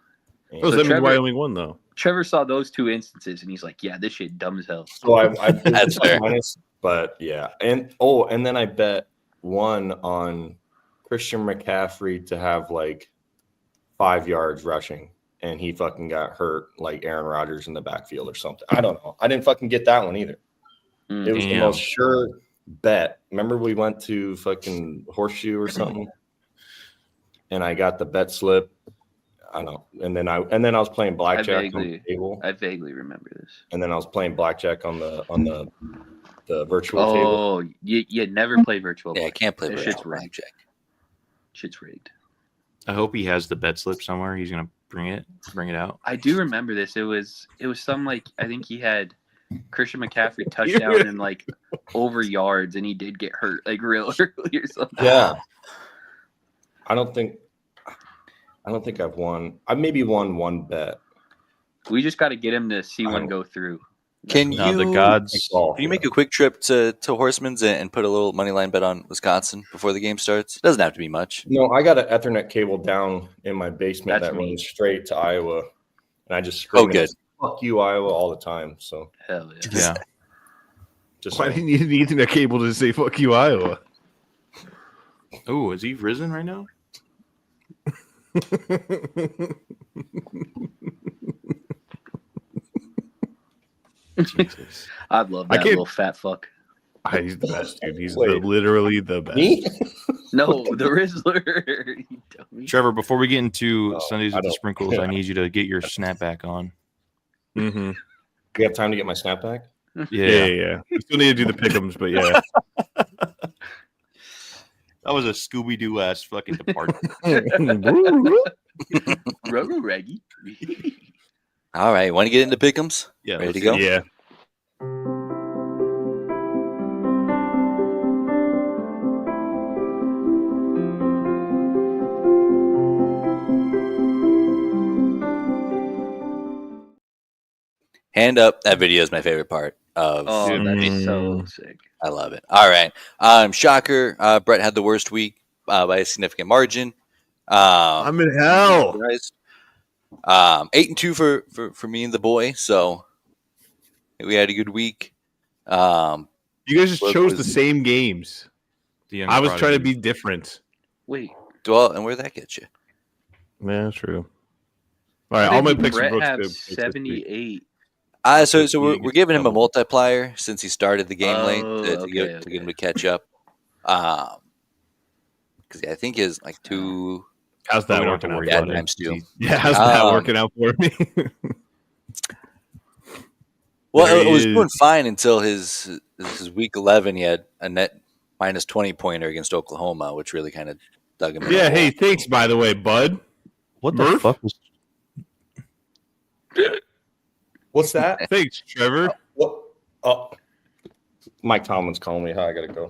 Speaker 4: So that means Wyoming won though.
Speaker 2: Trevor saw those two instances and he's like, "Yeah, this shit dumb as hell."
Speaker 5: So I that's fair. But yeah, and then I bet one on Christian McCaffrey to have like 5 yards rushing, and he fucking got hurt like Aaron Rodgers in the backfield or something. I don't know. I didn't fucking get that one either. It was the most sure bet. Remember we went to fucking Horseshoe or something, and I got the bet slip. I know, and then I was playing blackjack on the table.
Speaker 2: I vaguely remember this.
Speaker 5: And then I was playing blackjack on the virtual table.
Speaker 2: Oh, you never play virtual.
Speaker 1: Yeah, I can't play virtual
Speaker 2: blackjack. Shit's rigged.
Speaker 3: I hope he has the bet slip somewhere. He's gonna bring it out.
Speaker 2: I do remember this. It was some like, I think he had Christian McCaffrey touchdown and like over yards, and he did get hurt like real early or something.
Speaker 5: Yeah, I don't think I've won. I maybe won one bet.
Speaker 2: We just got to get him to see one go through.
Speaker 1: Can
Speaker 3: the gods?
Speaker 1: Can you make a quick trip to Horseman's and put a little money line bet on Wisconsin before the game starts? It doesn't have to be much.
Speaker 5: No, I got an Ethernet cable down in my basement that runs straight to Iowa, and I just scream,
Speaker 1: good.
Speaker 5: Fuck you, Iowa, all the time. So
Speaker 2: hell
Speaker 3: yeah.
Speaker 4: Why do you need an Ethernet cable to say "fuck you, Iowa"?
Speaker 3: Oh, is he risen right now?
Speaker 2: Jesus. I'd love that little fat fuck.
Speaker 4: He's the best, dude. He's literally the best.
Speaker 5: Me?
Speaker 2: No, the Rizzler.
Speaker 3: Trevor, before we get into Sundays with the Sprinkles, I need you to get your snapback on.
Speaker 4: Mm-hmm.
Speaker 5: You have time to get my snapback?
Speaker 4: Yeah. We still need to do the pick'ems, but yeah.
Speaker 3: That was a Scooby-Doo ass fucking departure.
Speaker 2: Rubber Reggie.
Speaker 1: All right, want to get into pick'ems?
Speaker 3: Yeah,
Speaker 1: ready to go?
Speaker 4: Yeah.
Speaker 1: Hand up. That video is my favorite part of.
Speaker 2: Oh, that's so sick.
Speaker 1: I love it. All right. Shocker. Brett had the worst week by a significant margin.
Speaker 4: I'm in hell.
Speaker 1: 8-2 for me and the boy. So we had a good week.
Speaker 4: You guys just chose the same games. I was trying to be different.
Speaker 2: Wait.
Speaker 1: Well, and where'd that get you?
Speaker 4: Yeah, true. All right, all my picks
Speaker 2: Brett have 78.
Speaker 1: So we're giving him a multiplier since he started the game late to get him to catch up. because I think his like two.
Speaker 4: How's
Speaker 3: But
Speaker 4: that
Speaker 3: we don't have to
Speaker 4: working out?
Speaker 3: worry
Speaker 1: Yeah,
Speaker 3: about it.
Speaker 1: times two.
Speaker 4: Yeah, how's that
Speaker 1: Um,
Speaker 4: working out for me?
Speaker 1: Well,
Speaker 4: There
Speaker 1: it
Speaker 4: he
Speaker 1: was
Speaker 4: is.
Speaker 1: doing fine until his week 11. He had a net minus 20 pointer against Oklahoma, which really kind of dug him in.
Speaker 4: Yeah,
Speaker 1: a hole.
Speaker 4: hey, thanks, by the way, bud.
Speaker 3: What the
Speaker 4: Murph?
Speaker 3: fuck was?
Speaker 5: What's that?
Speaker 4: Thanks, Trevor.
Speaker 5: What? Oh, Mike Tomlin's calling me. Hi, I gotta go.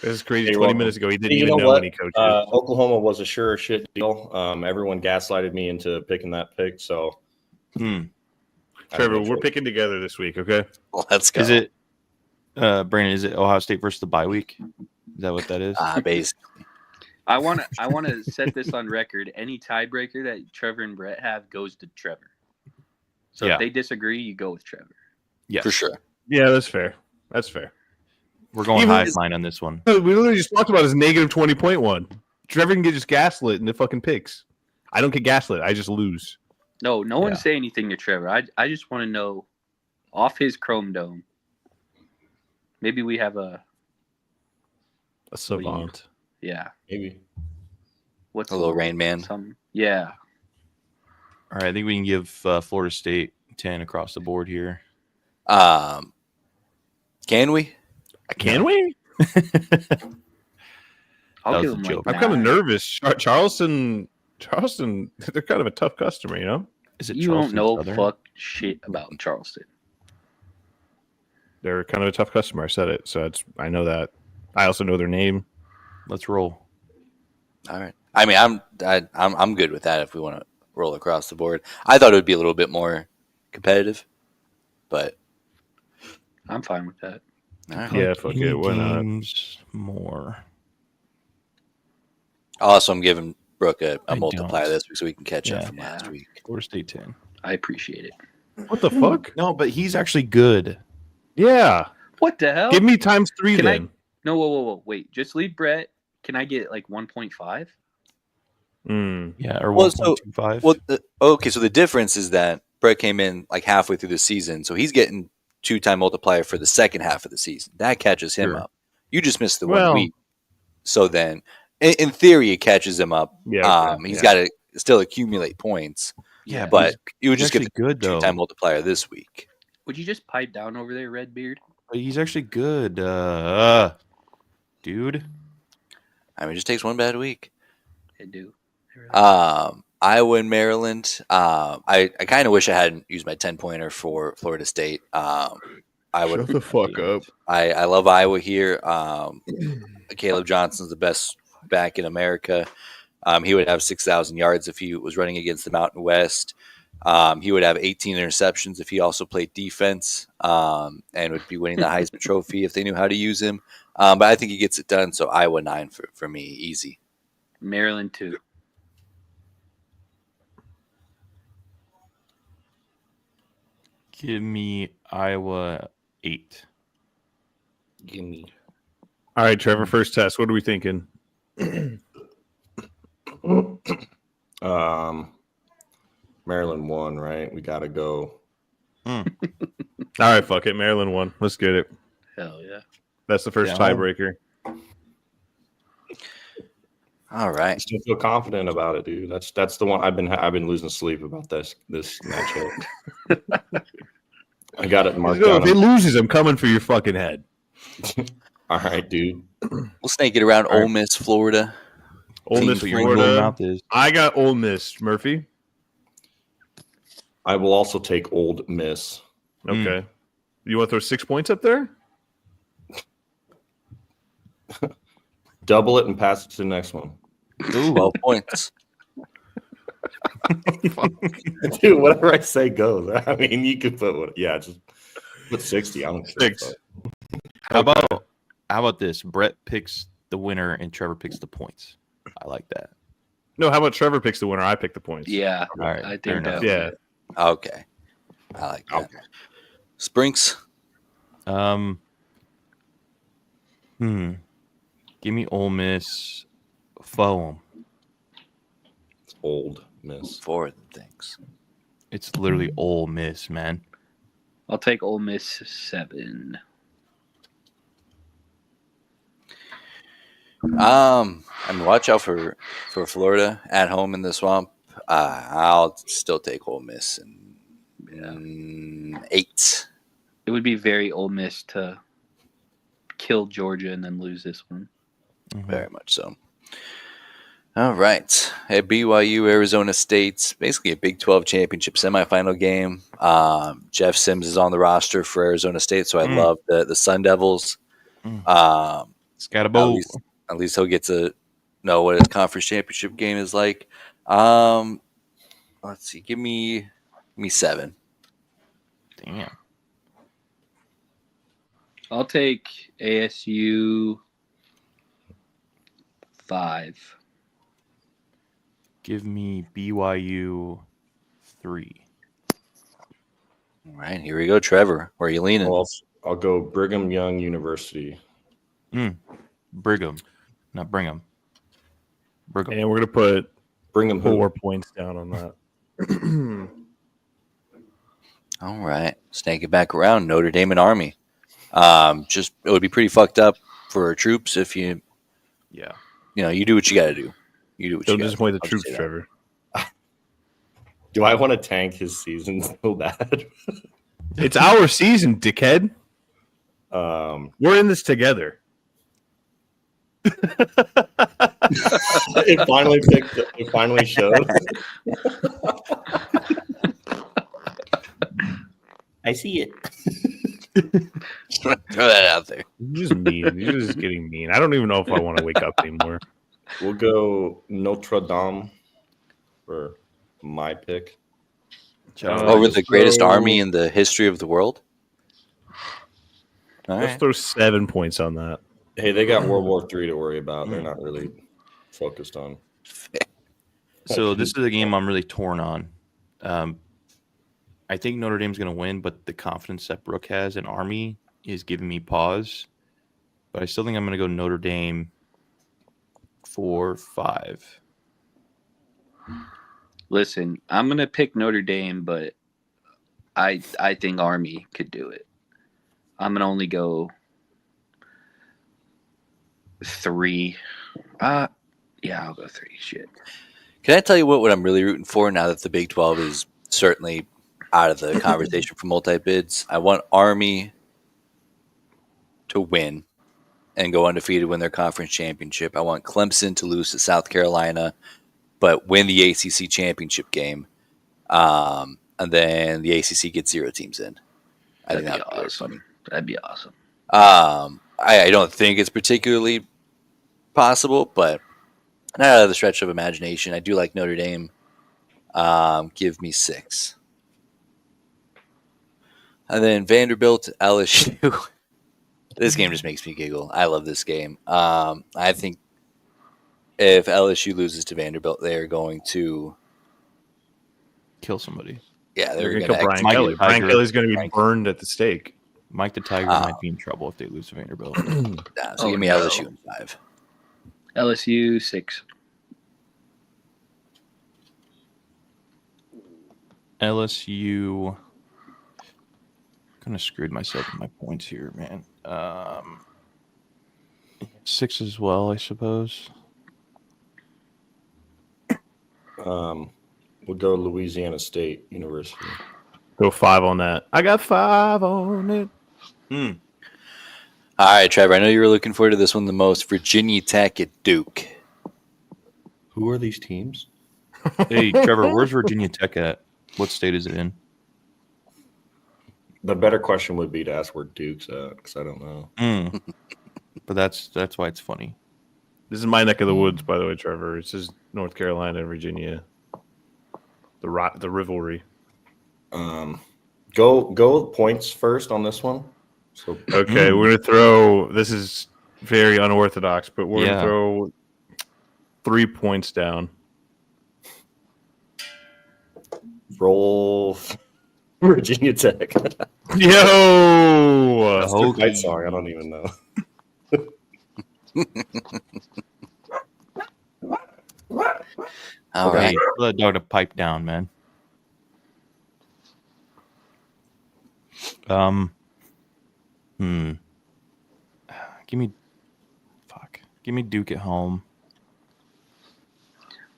Speaker 4: This is crazy.
Speaker 5: You're
Speaker 4: 20
Speaker 5: welcome.
Speaker 4: minutes ago, he didn't
Speaker 5: Hey, you
Speaker 4: even
Speaker 5: know
Speaker 4: know
Speaker 5: what?
Speaker 4: any coaches.
Speaker 5: Oklahoma was a sure shit deal. Everyone gaslighted me into picking that pick. So,
Speaker 4: Trevor, we're picking together this week, okay?
Speaker 1: Let's go.
Speaker 3: Is it, Brandon? Is it Ohio State versus the bye week? Is that what that is?
Speaker 1: Basically.
Speaker 2: I want to set this on record. Any tiebreaker that Trevor and Brett have goes to Trevor. So
Speaker 3: Yeah.
Speaker 2: if they disagree, you go with Trevor.
Speaker 3: Yes,
Speaker 1: For sure.
Speaker 4: Yeah, that's fair. That's fair.
Speaker 3: We're going
Speaker 4: Even-
Speaker 3: hive mind on this one.
Speaker 4: We literally just talked about his negative 20.1. Trevor can get just gaslit in the fucking picks. I don't get gaslit. I just lose.
Speaker 2: No
Speaker 3: Yeah.
Speaker 2: one say anything to Trevor. I just want to know, off his Chrome Dome, maybe we have a
Speaker 4: savant.
Speaker 2: yeah.
Speaker 5: maybe.
Speaker 2: What's
Speaker 1: A little Rain Man.
Speaker 2: Yeah.
Speaker 3: All right, I think we can give Florida State 10 across the board here.
Speaker 1: Can we?
Speaker 4: Can we?
Speaker 2: I'll
Speaker 3: That
Speaker 2: give
Speaker 3: was
Speaker 2: him
Speaker 3: a
Speaker 2: like
Speaker 3: joke.
Speaker 4: I'm kind of
Speaker 2: 9.
Speaker 4: nervous. Charleston, they're kind of a tough customer, you know?
Speaker 3: Is it
Speaker 2: You
Speaker 3: Charleston
Speaker 2: don't know
Speaker 3: Southern?
Speaker 2: fuck shit about Charleston.
Speaker 4: They're kind of a tough customer. I said it, so I know that. I also know their name.
Speaker 3: Let's roll.
Speaker 1: All right. I mean, I'm good with that if we want to roll across the board. I thought it would be a little bit more competitive, but
Speaker 2: I'm fine with that.
Speaker 1: all right.
Speaker 4: Yeah, fuck it. Why not?
Speaker 3: Games more.
Speaker 1: Also, I'm giving Brooke a
Speaker 3: I
Speaker 1: multiplier
Speaker 3: don't.
Speaker 1: this week so we can catch up
Speaker 3: Yeah.
Speaker 1: from last week.
Speaker 3: Florida State 10.
Speaker 2: I appreciate it.
Speaker 4: What the fuck?
Speaker 3: No, but he's actually good.
Speaker 4: Yeah.
Speaker 2: What the hell?
Speaker 4: Give me times 3
Speaker 2: Can I-
Speaker 4: then.
Speaker 2: No, whoa. Wait. Just leave Brett. Can I get like 1.5?
Speaker 3: Yeah, or
Speaker 1: Well, so-
Speaker 3: 1.25.
Speaker 1: Well, okay, so the difference is that Brett came in like halfway through the season, so he's getting 2-time multiplier for the second half of the season. That catches him
Speaker 3: Sure.
Speaker 1: up. You just missed the
Speaker 4: Well-
Speaker 1: 1 week, so then in theory it catches him up.
Speaker 4: Yeah. Okay,
Speaker 1: He's
Speaker 4: yeah.
Speaker 1: got to still accumulate points,
Speaker 3: yeah,
Speaker 1: but you would
Speaker 3: he's
Speaker 1: just get
Speaker 3: actually
Speaker 1: the
Speaker 3: good though.
Speaker 1: 2-time multiplier this week.
Speaker 2: Would you just pipe down over there, Redbeard?
Speaker 3: But he's actually good. Dude.
Speaker 1: I mean, it just takes one bad week.
Speaker 2: I do.
Speaker 1: Iowa and Maryland. I kind of wish I hadn't used my 10-pointer for Florida State. I would.
Speaker 4: Shut the fuck up.
Speaker 1: I love Iowa here. Caleb Johnson's the best back in America. He would have 6,000 yards if he was running against the Mountain West. He would have 18 interceptions if he also played defense, and would be winning the Heisman Trophy if they knew how to use him. But I think he gets it done. So Iowa 9 for me, easy.
Speaker 2: Maryland 2.
Speaker 3: Give me Iowa 8.
Speaker 5: Give me.
Speaker 4: All right, Trevor, first test. What are we thinking?
Speaker 5: Maryland 1, right? We gotta go.
Speaker 4: All right, fuck it. Maryland 1. Let's get it.
Speaker 2: Hell yeah.
Speaker 4: That's the first
Speaker 3: Yeah.
Speaker 4: tiebreaker.
Speaker 1: All
Speaker 5: I
Speaker 1: right.
Speaker 5: still feel confident about it, dude. That's the one I've been losing sleep about this matchup. I got it marked
Speaker 4: No,
Speaker 5: down.
Speaker 4: if it loses, I'm coming for your fucking head.
Speaker 5: All right, dude.
Speaker 1: We'll snake it around
Speaker 5: All right.
Speaker 1: Ole Miss, Florida.
Speaker 4: Ole
Speaker 1: Team
Speaker 4: Miss,
Speaker 1: for
Speaker 3: Your golden
Speaker 4: Florida.
Speaker 3: mouth is.
Speaker 4: I got Ole Miss. Murphy?
Speaker 5: I will also take Old Miss.
Speaker 4: Okay. You want to throw 6 points up there?
Speaker 5: Double it and pass it to the next one.
Speaker 1: 12 points.
Speaker 5: Dude, whatever I say goes. I mean, you could put what? Yeah, just put 60. I don't care.
Speaker 4: 6.
Speaker 3: How about this? Brett picks the winner and Trevor picks the points. I like that.
Speaker 4: No, how about Trevor picks the winner? I pick the points.
Speaker 2: Yeah.
Speaker 3: All right,
Speaker 2: I
Speaker 3: fair
Speaker 2: think
Speaker 3: enough.
Speaker 2: that.
Speaker 4: Yeah.
Speaker 1: Okay. I like that. Sprinks.
Speaker 3: Give me Ole Miss. Foam.
Speaker 5: It's Old Miss.
Speaker 1: 4 things.
Speaker 3: It's literally Ole Miss, man.
Speaker 2: I'll take Ole Miss 7.
Speaker 1: I mean, watch out for Florida at home in the swamp. I'll still take Ole Miss in 8.
Speaker 2: It would be very Ole Miss to kill Georgia and then lose this one.
Speaker 1: Very much so. All right. At BYU, Arizona State's basically a Big 12 championship semifinal game. Jeff Sims is on the roster for Arizona State, so I love the Sun Devils.
Speaker 3: Scatabo.
Speaker 1: At least he'll get to know what his conference championship game is like. Let's see. Give me 7.
Speaker 3: Damn.
Speaker 2: I'll take ASU 5.
Speaker 3: Give me BYU 3.
Speaker 1: All right, here we go, Trevor. Where are you leaning?
Speaker 5: Well, I'll go Brigham Young University.
Speaker 3: Brigham, not Brigham. Brigham.
Speaker 4: And we're gonna put
Speaker 5: Brigham
Speaker 4: 4 points down on that.
Speaker 1: All right, snake it back around. Notre Dame and Army. Just it would be pretty fucked up for our troops if you do what you got to do. You do what
Speaker 4: Don't
Speaker 1: you
Speaker 4: disappoint the
Speaker 1: I'll
Speaker 4: troops,
Speaker 1: just say that.
Speaker 4: Trevor.
Speaker 5: Do I want to tank his season so bad?
Speaker 4: It's our season, dickhead. We're in this together.
Speaker 5: It finally showed. I see it.
Speaker 1: Throw that out there.
Speaker 4: You're just mean. You're just getting mean. I don't even know if I want to wake up anymore.
Speaker 5: We'll go Notre Dame for my pick.
Speaker 1: Over the greatest army in the history of the world. All
Speaker 4: Let's
Speaker 1: right.
Speaker 4: throw 7 points on that.
Speaker 5: Hey, they got World War III to worry about. They're not really focused on.
Speaker 3: So this is a game I'm really torn on. I think Notre Dame's going to win, but the confidence that Brooke has in Army is giving me pause. But I still think I'm going to go Notre Dame for 5.
Speaker 2: Listen, I'm going to pick Notre Dame, but I think Army could do it. I'm going to only go 3. Yeah, I'll go 3. Shit.
Speaker 1: Can I tell you what I'm really rooting for now that the Big 12 is certainly out of the conversation for multi-bids? I want Army to win and go undefeated, win their conference championship. I want Clemson to lose to South Carolina, but win the ACC championship game. And then the ACC gets 0 teams in. I think that'd be awesome.
Speaker 2: That'd be awesome.
Speaker 1: I don't think it's particularly possible, but not out of the stretch of imagination. I do like Notre Dame. Give me 6. And then Vanderbilt, LSU. This game just makes me giggle. I love this game. I think if LSU loses to Vanderbilt, they're going to
Speaker 3: Kill somebody.
Speaker 1: Yeah,
Speaker 4: They're
Speaker 1: they're
Speaker 4: going to kill Brian Kelly. Brian Kelly's going to be burned at the stake.
Speaker 3: Mike the Tiger might be in trouble if they lose to Vanderbilt.
Speaker 1: So give me LSU in 5.
Speaker 2: LSU 6.
Speaker 3: LSU. Kind of screwed myself with my points here, man. 6 as well, I suppose.
Speaker 5: We'll go Louisiana State University.
Speaker 4: Go 5 on that. I got 5 on it.
Speaker 1: All right, Trevor, I know you were looking forward to this one the most. Virginia Tech at Duke.
Speaker 5: Who are these teams?
Speaker 3: Hey, Trevor, where's Virginia Tech at? What state is it in?
Speaker 5: The better question would be to ask where Duke's at, because I don't know.
Speaker 3: But that's why it's funny.
Speaker 4: This is my neck of the woods, by the way, Trevor. It's just North Carolina and Virginia. The rivalry.
Speaker 5: Go points first on this one. So
Speaker 4: okay, we're gonna throw. This is very unorthodox, but we're gonna throw 3 points down.
Speaker 5: Roll Virginia Tech.
Speaker 4: Yo,
Speaker 5: that's their fight song. I don't even know.
Speaker 1: All right.
Speaker 3: Tell that dog to pipe down, man. Give me Give me Duke at home.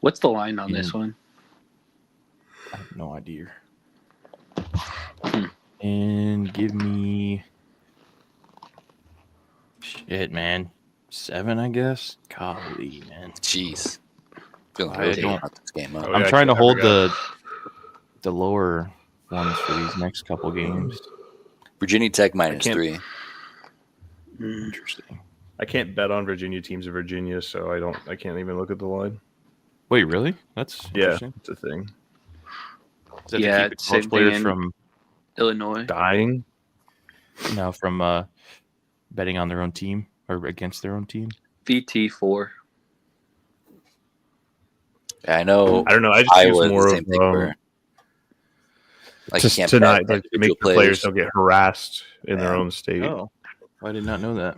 Speaker 2: What's the line on this one?
Speaker 3: I have no idea.
Speaker 2: Hmm.
Speaker 3: And give me shit, man. 7, I guess. Golly, man.
Speaker 1: Jeez. Feeling
Speaker 3: I
Speaker 1: really good
Speaker 3: don't-
Speaker 1: about this game. Huh?
Speaker 4: Oh,
Speaker 3: I'm
Speaker 4: yeah,
Speaker 3: trying to
Speaker 4: I
Speaker 3: hold
Speaker 4: forgot.
Speaker 3: the lower ones for these next couple games.
Speaker 1: Virginia Tech minus
Speaker 4: can't-
Speaker 1: 3.
Speaker 3: Interesting.
Speaker 4: I can't bet on Virginia teams in Virginia, so I can't even look at the line.
Speaker 3: Wait, really? That's
Speaker 4: Yeah,
Speaker 3: interesting.
Speaker 4: it's a thing.
Speaker 3: Is that
Speaker 2: Yeah,
Speaker 3: to keep the
Speaker 2: same
Speaker 3: college players
Speaker 2: thing in-
Speaker 3: from
Speaker 2: Illinois.
Speaker 4: Dying.
Speaker 3: Betting on their own team or against their own team?
Speaker 2: VT4.
Speaker 1: Yeah, I know.
Speaker 4: I don't know. I just think
Speaker 1: Iowa
Speaker 4: it's
Speaker 1: is
Speaker 4: more
Speaker 1: the
Speaker 4: of
Speaker 1: same thing where, like, you
Speaker 4: just
Speaker 1: can't
Speaker 4: to
Speaker 1: bet
Speaker 4: not like to make
Speaker 1: individual
Speaker 4: the players don't get harassed in their
Speaker 1: Yeah.
Speaker 4: own state.
Speaker 3: Oh, I did not know that.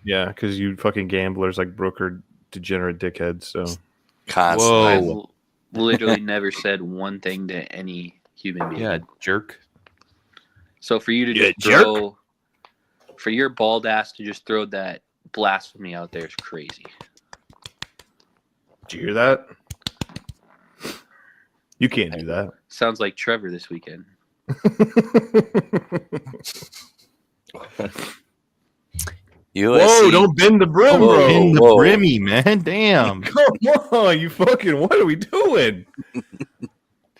Speaker 4: Yeah, because you fucking gamblers like Brooke are degenerate dickheads. So
Speaker 1: constantly.
Speaker 2: I've
Speaker 3: Whoa.
Speaker 2: literally never said one thing to any human being.
Speaker 3: Yeah, jerk.
Speaker 2: So for you to
Speaker 4: Yeah,
Speaker 2: just throw, for your bald ass to just throw that blasphemy out there is crazy.
Speaker 4: did you hear that? You can't do that.
Speaker 2: Sounds like Trevor this weekend.
Speaker 1: USC.
Speaker 4: Whoa! Don't bend the brim,
Speaker 1: Whoa.
Speaker 4: bro.
Speaker 3: In the
Speaker 1: whoa.
Speaker 3: brimmy, man. Damn.
Speaker 4: Come on, you fucking. What are we doing?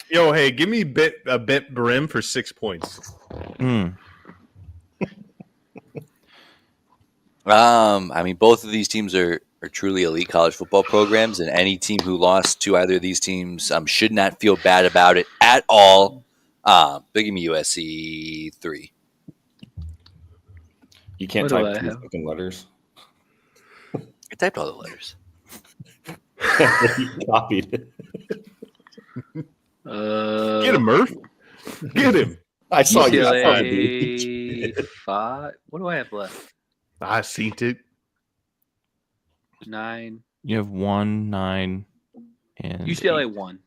Speaker 4: Yo, hey, give me a bit brim for 6 points.
Speaker 1: I mean, both of these teams are truly elite college football programs, and any team who lost to either of these teams should not feel bad about it at all. But give me USC 3.
Speaker 5: You can't
Speaker 2: What do
Speaker 5: type
Speaker 2: I
Speaker 5: 2
Speaker 2: have?
Speaker 5: fucking letters.
Speaker 1: I typed all the letters.
Speaker 5: You copied it.
Speaker 4: Get him, Murph. Get him.
Speaker 5: I saw you.
Speaker 2: UCLA 5. What do I have left?
Speaker 4: I seen it.
Speaker 2: 9.
Speaker 3: You have 1, 9, and
Speaker 2: UCLA
Speaker 3: 8.
Speaker 2: 1.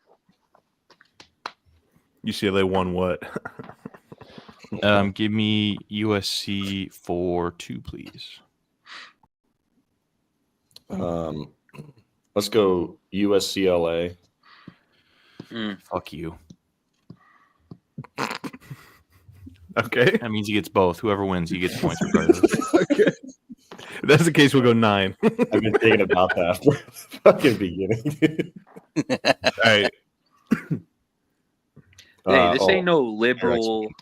Speaker 4: UCLA won what?
Speaker 3: Give me USC for 2, please.
Speaker 5: Let's go USCLA.
Speaker 3: Fuck you.
Speaker 4: Okay.
Speaker 3: That means he gets both. Whoever wins, he gets points regardless.
Speaker 4: Okay. If that's the case, we'll go 9.
Speaker 5: I've been thinking about that from the fucking beginning.
Speaker 4: All right.
Speaker 2: Hey, this ain't no liberal.
Speaker 5: Eric's-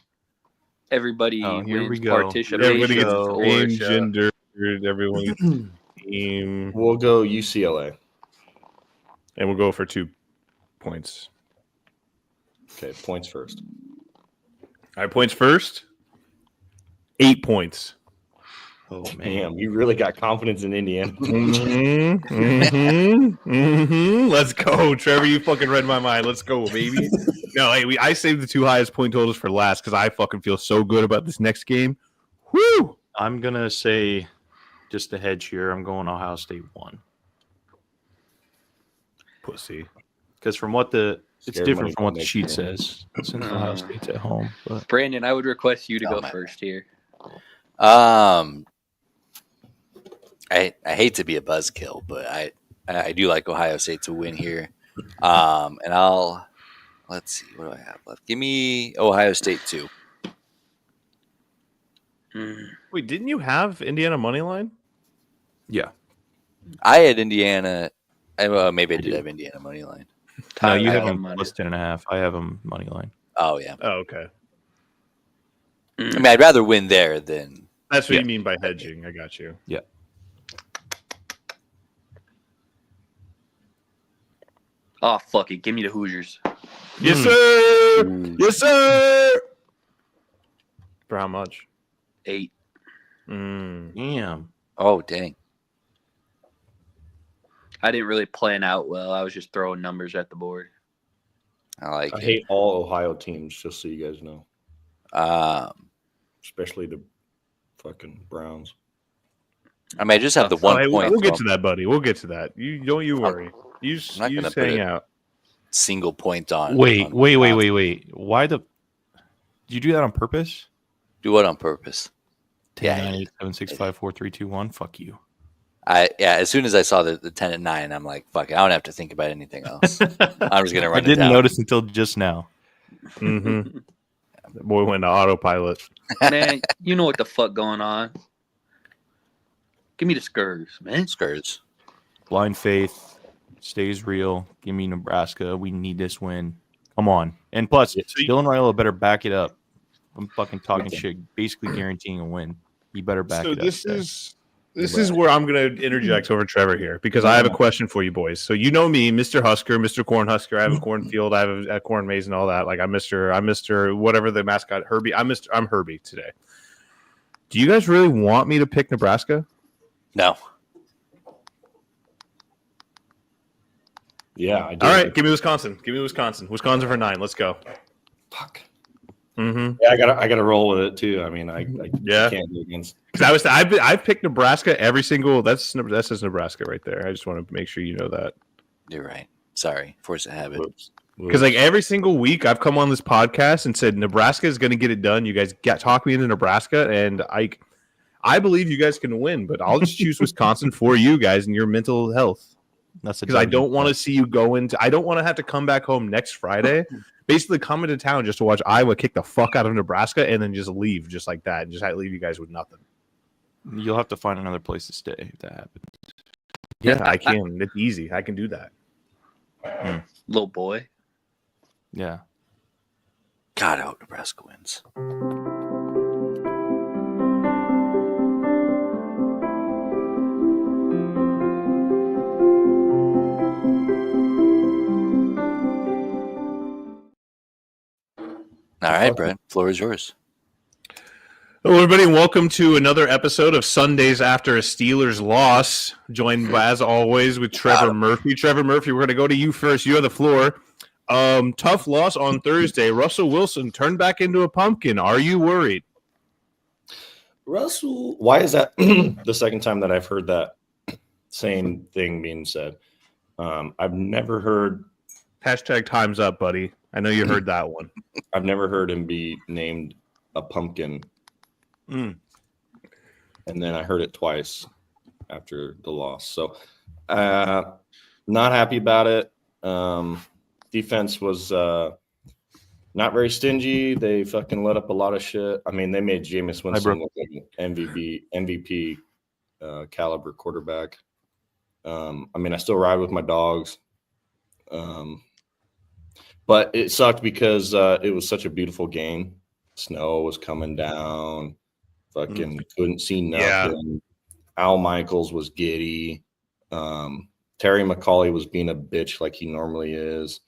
Speaker 2: Everybody
Speaker 3: Oh, here we
Speaker 2: wins
Speaker 3: go.
Speaker 2: participation.
Speaker 4: Everybody gets
Speaker 2: or
Speaker 4: same
Speaker 2: shit.
Speaker 4: gender. Everyone team.
Speaker 5: We'll go UCLA.
Speaker 4: And we'll go for 2 points.
Speaker 5: Okay, points first.
Speaker 4: All right, points first. 8 points.
Speaker 3: Oh, man.
Speaker 5: Damn, you really got confidence in Indiana.
Speaker 4: Let's go, Trevor. You fucking read my mind. Let's go, baby. No, hey, I saved the 2 highest point totals for last because I fucking feel so good about this next game. Woo!
Speaker 3: I'm going to say, just a hedge here, I'm going Ohio State 1.
Speaker 4: Pussy.
Speaker 3: Because from what it's
Speaker 5: Scared
Speaker 3: different
Speaker 5: money
Speaker 3: from what the
Speaker 5: makes
Speaker 3: sheet
Speaker 5: money.
Speaker 3: says. Since Ohio State's at home. But
Speaker 2: Brandon, I would request you to
Speaker 1: Oh,
Speaker 2: go
Speaker 1: man.
Speaker 2: first here.
Speaker 1: I hate to be a buzzkill, but I do like Ohio State to win here. And let's see, what do I have left? Give me Ohio State 2.
Speaker 4: Wait, didn't you have Indiana money line?
Speaker 3: yeah.
Speaker 1: I had Indiana. Maybe I did
Speaker 3: do.
Speaker 1: have Indiana money line.
Speaker 3: No, you
Speaker 2: I
Speaker 3: have
Speaker 2: have
Speaker 3: them
Speaker 2: money.
Speaker 3: plus 10.5. I have them money line.
Speaker 1: Oh yeah.
Speaker 4: Oh, okay.
Speaker 1: I mean, I'd rather win there than.
Speaker 4: That's what
Speaker 3: Yeah.
Speaker 4: you mean by hedging. I got you.
Speaker 3: Yeah.
Speaker 2: Oh, fuck it. Give me the Hoosiers.
Speaker 4: Yes, sir.
Speaker 1: Ooh.
Speaker 4: Yes, sir. For how much?
Speaker 2: 8.
Speaker 3: Damn.
Speaker 1: Oh dang.
Speaker 2: I didn't really plan out well. I was just throwing numbers at the board.
Speaker 1: I like
Speaker 5: I
Speaker 1: it.
Speaker 5: hate all Ohio teams, just so you guys know, especially the fucking Browns.
Speaker 1: I mean, I just have the
Speaker 2: Oh,
Speaker 1: one
Speaker 4: hey,
Speaker 1: point.
Speaker 4: we'll get
Speaker 1: from
Speaker 4: to that, buddy. We'll get to that. You don't you worry. You
Speaker 1: I'm not gonna
Speaker 4: just
Speaker 1: put
Speaker 4: hang
Speaker 1: it-
Speaker 4: out.
Speaker 1: Single point on.
Speaker 3: Wait.
Speaker 1: on
Speaker 3: Wait. Why the? Did you do that on purpose?
Speaker 1: Do what on purpose?
Speaker 3: 10,
Speaker 1: Yeah,
Speaker 3: 9,
Speaker 1: yeah.
Speaker 3: 8, 7, 6, 5, 4, 3, 2, 1. Fuck you.
Speaker 1: As soon as I saw the 10-9, I'm like, fuck it, I don't have to think about anything else. I'm just gonna run.
Speaker 3: I didn't notice until just now.
Speaker 4: Mm-hmm. The boy went to autopilot.
Speaker 2: Man, you know what the fuck going on. Give me the Skurs, man.
Speaker 1: Skurs.
Speaker 3: Blind faith stays real. Give me Nebraska. We need this win. Come on. And plus, Dylan Raiola better back it up. I'm fucking talking shit, basically guaranteeing a win. He better back it up.
Speaker 4: This is where I'm going to interject over Trevor here because I have a question for you boys. So you know me, Mr. Husker, Mr. Cornhusker. I have a cornfield. I have a corn maze and all that. Like I'm Mr. Whatever the mascot, Herbie. I'm Herbie today. Do you guys really want me to pick Nebraska?
Speaker 1: No.
Speaker 5: Yeah, I do.
Speaker 4: All right, give me Wisconsin. Wisconsin for 9. Let's go.
Speaker 5: Fuck.
Speaker 4: Mm-hmm.
Speaker 5: Yeah, I gotta roll with it too. I mean, I can't do against.
Speaker 4: Because I've picked Nebraska every single. That says Nebraska right there. I just want to make sure you know that.
Speaker 1: You're right. Sorry, force of habit.
Speaker 4: Because like every single week, I've come on this podcast and said Nebraska is going to get it done. You guys talk me into Nebraska, and I believe you guys can win. But I'll just choose Wisconsin for you guys and your mental health.
Speaker 3: That's
Speaker 4: because I don't want to see you go into. I don't want to have to come back home next Friday. Basically, come into town just to watch Iowa kick the fuck out of Nebraska and then just leave just like that and just leave you guys with nothing.
Speaker 3: You'll have to find another place to stay if that happens.
Speaker 4: Yeah, I can. It's easy. I can do that.
Speaker 2: Little boy.
Speaker 3: Yeah.
Speaker 1: God, I hope Nebraska wins. All right, Brett, floor is yours.
Speaker 4: Hello, everybody, and welcome to another episode of Sundays After a Steelers Loss. Joined, as always, with Trevor Murphy. Trevor Murphy, we're going to go to you first. You have the floor. Tough loss on Thursday. Russell Wilson turned back into a pumpkin. Are you worried?
Speaker 5: Russell, why is that the second time that I've heard that same thing being said? I've never heard.
Speaker 4: Hashtag time's up, buddy. I know you heard that one.
Speaker 5: I've never heard him be named a pumpkin. And then I heard it twice after the loss. So not happy about it. Defense was not very stingy. They fucking let up a lot of shit. I mean, they made Jameis Winston look like an MVP caliber quarterback. I mean, I still ride with my dogs. But it sucked because it was such a beautiful game. Snow was coming down. Fucking couldn't see nothing. Yeah. Al Michaels was giddy. Terry McAulay was being a bitch like he normally is.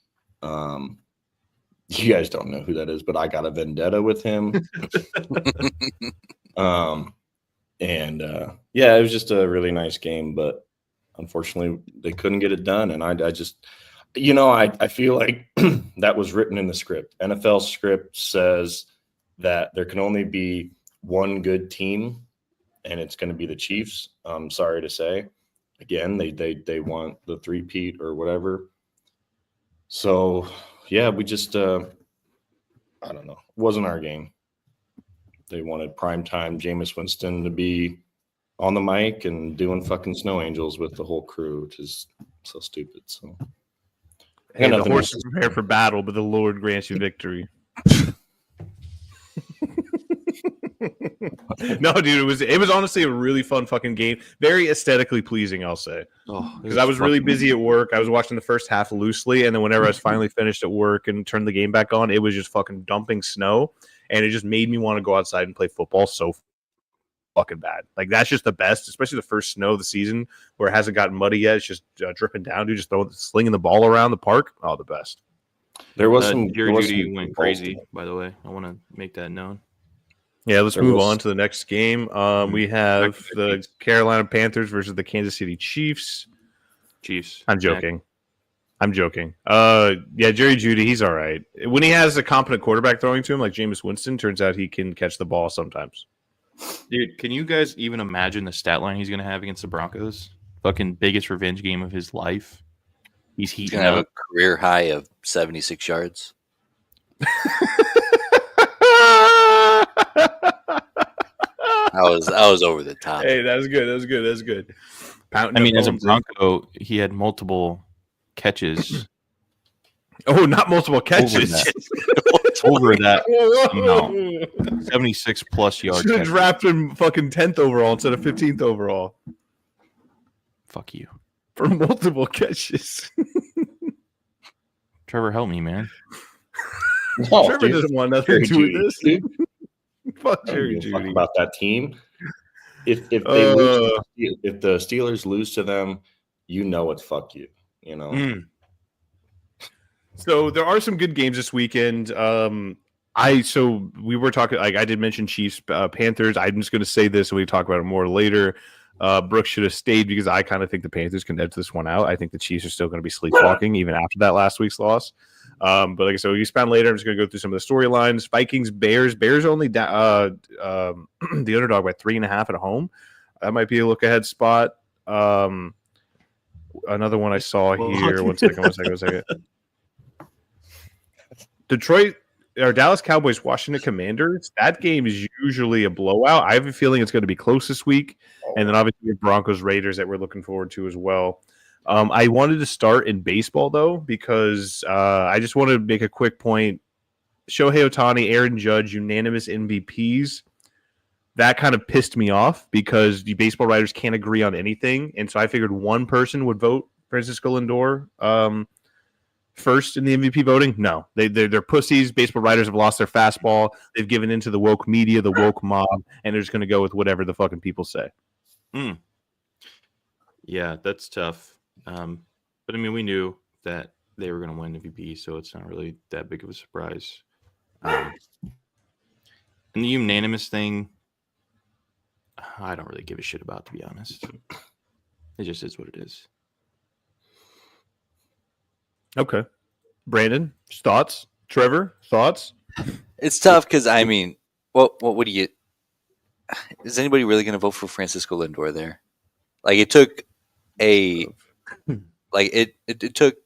Speaker 5: You guys don't know who that is, but I got a vendetta with him. Yeah, it was just a really nice game, but unfortunately they couldn't get it done. And I just, I feel like that was written in the script. NFL script says that there can only be one good team, and it's going to be the Chiefs. I'm sorry to say. Again, they want the three-peat or whatever. So, yeah, we just, I don't know. It wasn't our game. They wanted primetime Jameis Winston to be on the mic and doing fucking snow angels with the whole crew, which is so stupid. So,
Speaker 4: hey, the horses prepare for battle, but the Lord grants you victory. No, dude, it was honestly a really fun fucking game. Very aesthetically pleasing, I'll say. Because I was really busy at work. I was watching the first half loosely, and then whenever I was finally finished at work and turned the game back on, it was just fucking dumping snow, and it just made me want to go outside and play football so fucking bad. Like, that's just the best, especially the first snow of the season where it hasn't gotten muddy yet. It's just dripping down, dude. Just slinging the ball around the park. Oh, the best.
Speaker 3: There was some. Judy went crazy, by the way. I want to make that known.
Speaker 4: Yeah, let's move on to the next game. We have the Carolina Panthers versus the Kansas City Chiefs. I'm joking. Yeah, Jerry Jeudy, he's all right. When he has a competent quarterback throwing to him like Jameis Winston, turns out he can catch the ball sometimes.
Speaker 3: Dude, can you guys even imagine the stat line he's going to have against the Broncos? Fucking biggest revenge game of his life. He's
Speaker 1: going to have a career high of 76 yards. I was over the top.
Speaker 4: Hey, that was good.
Speaker 3: I mean, as a Bronco, he had multiple catches.
Speaker 4: Oh, not multiple catches.
Speaker 3: Over that amount. 76 plus yards.
Speaker 4: Should have drafted him fucking 10th overall instead of 15th overall.
Speaker 3: Fuck you.
Speaker 4: For multiple catches.
Speaker 3: Trevor, help me, man.
Speaker 5: No,
Speaker 4: Trevor doesn't want nothing to do with this.
Speaker 5: Dude.
Speaker 4: Fuck
Speaker 5: Jerry
Speaker 4: Judy.
Speaker 5: Fuck about that team. If they lose, if the Steelers lose to them, you know it's fuck you. You know.
Speaker 4: So there are some good games this weekend. So we were talking. Like I did mention Chiefs, Panthers. I'm just going to say this, and we talk about it more later. Brooks should have stayed because I kind of think the Panthers can edge this one out. I think the Chiefs are still going to be sleepwalking even after that last week's loss. But like I said, we spend later. I'm just going to go through some of the storylines. Vikings, Bears. Bears only the underdog by 3.5 at home. That might be a look ahead spot. Another one I saw here. One second. Detroit or Dallas Cowboys, Washington Commanders. That game is usually a blowout. I have a feeling it's going to be close this week. And then obviously Broncos Raiders that we're looking forward to as well. I wanted to start in baseball though because I just want to make a quick point. Shohei Ohtani, Aaron Judge, unanimous MVPs. That kind of pissed me off because the baseball writers can't agree on anything, and so I figured one person would vote Francisco Lindor first in the MVP voting. No, they're pussies. Baseball writers have lost their fastball. They've given into the woke media, the woke mob, and they're just going to go with whatever the fucking people say.
Speaker 3: Yeah, that's tough. But I mean, we knew that they were going to win MVP, so it's not really that big of a surprise. And the unanimous thing, I don't really give a shit about, to be honest. It just is what it is. Okay.
Speaker 4: Brandon, thoughts? Trevor, thoughts?
Speaker 1: It's tough because, I mean, what do you – is anybody really going to vote for Francisco Lindor there? Like, it took a – like, it took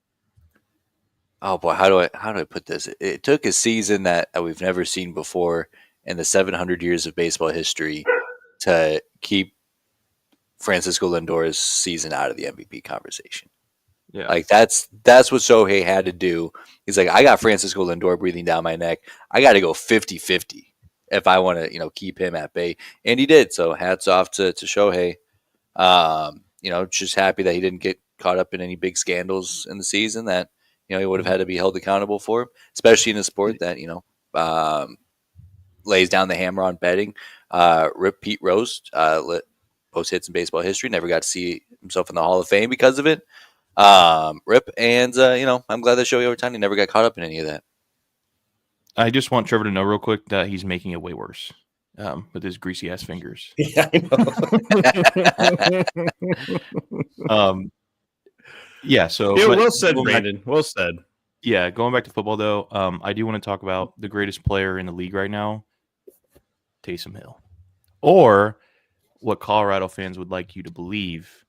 Speaker 1: – oh, boy, how do I put this? It took a season that we've never seen before in the 700 years of baseball history to keep Francisco Lindor's season out of the MVP conversation. Yeah. Like that's what Shohei had to do. He's like, I got Francisco Lindor breathing down my neck. I got to go 50-50 if I want to, keep him at bay. And he did. So hats off to Shohei. Just happy that he didn't get caught up in any big scandals in the season that, he would have had to be held accountable for, especially in a sport that, lays down the hammer on betting. Rip Pete Rose, most hits in baseball history, never got to see himself in the Hall of Fame because of it. Rip, and I'm glad that Shohei Ohtani never got caught up in any of that.
Speaker 3: I just want Trevor to know real quick that he's making it way worse with his greasy ass fingers.
Speaker 5: Yeah, I
Speaker 3: know. Yeah. So
Speaker 4: well said, Brandon. Well said.
Speaker 3: Yeah, going back to football though, I do want to talk about the greatest player in the league right now, Taysom Hill, or what Colorado fans would like you to believe,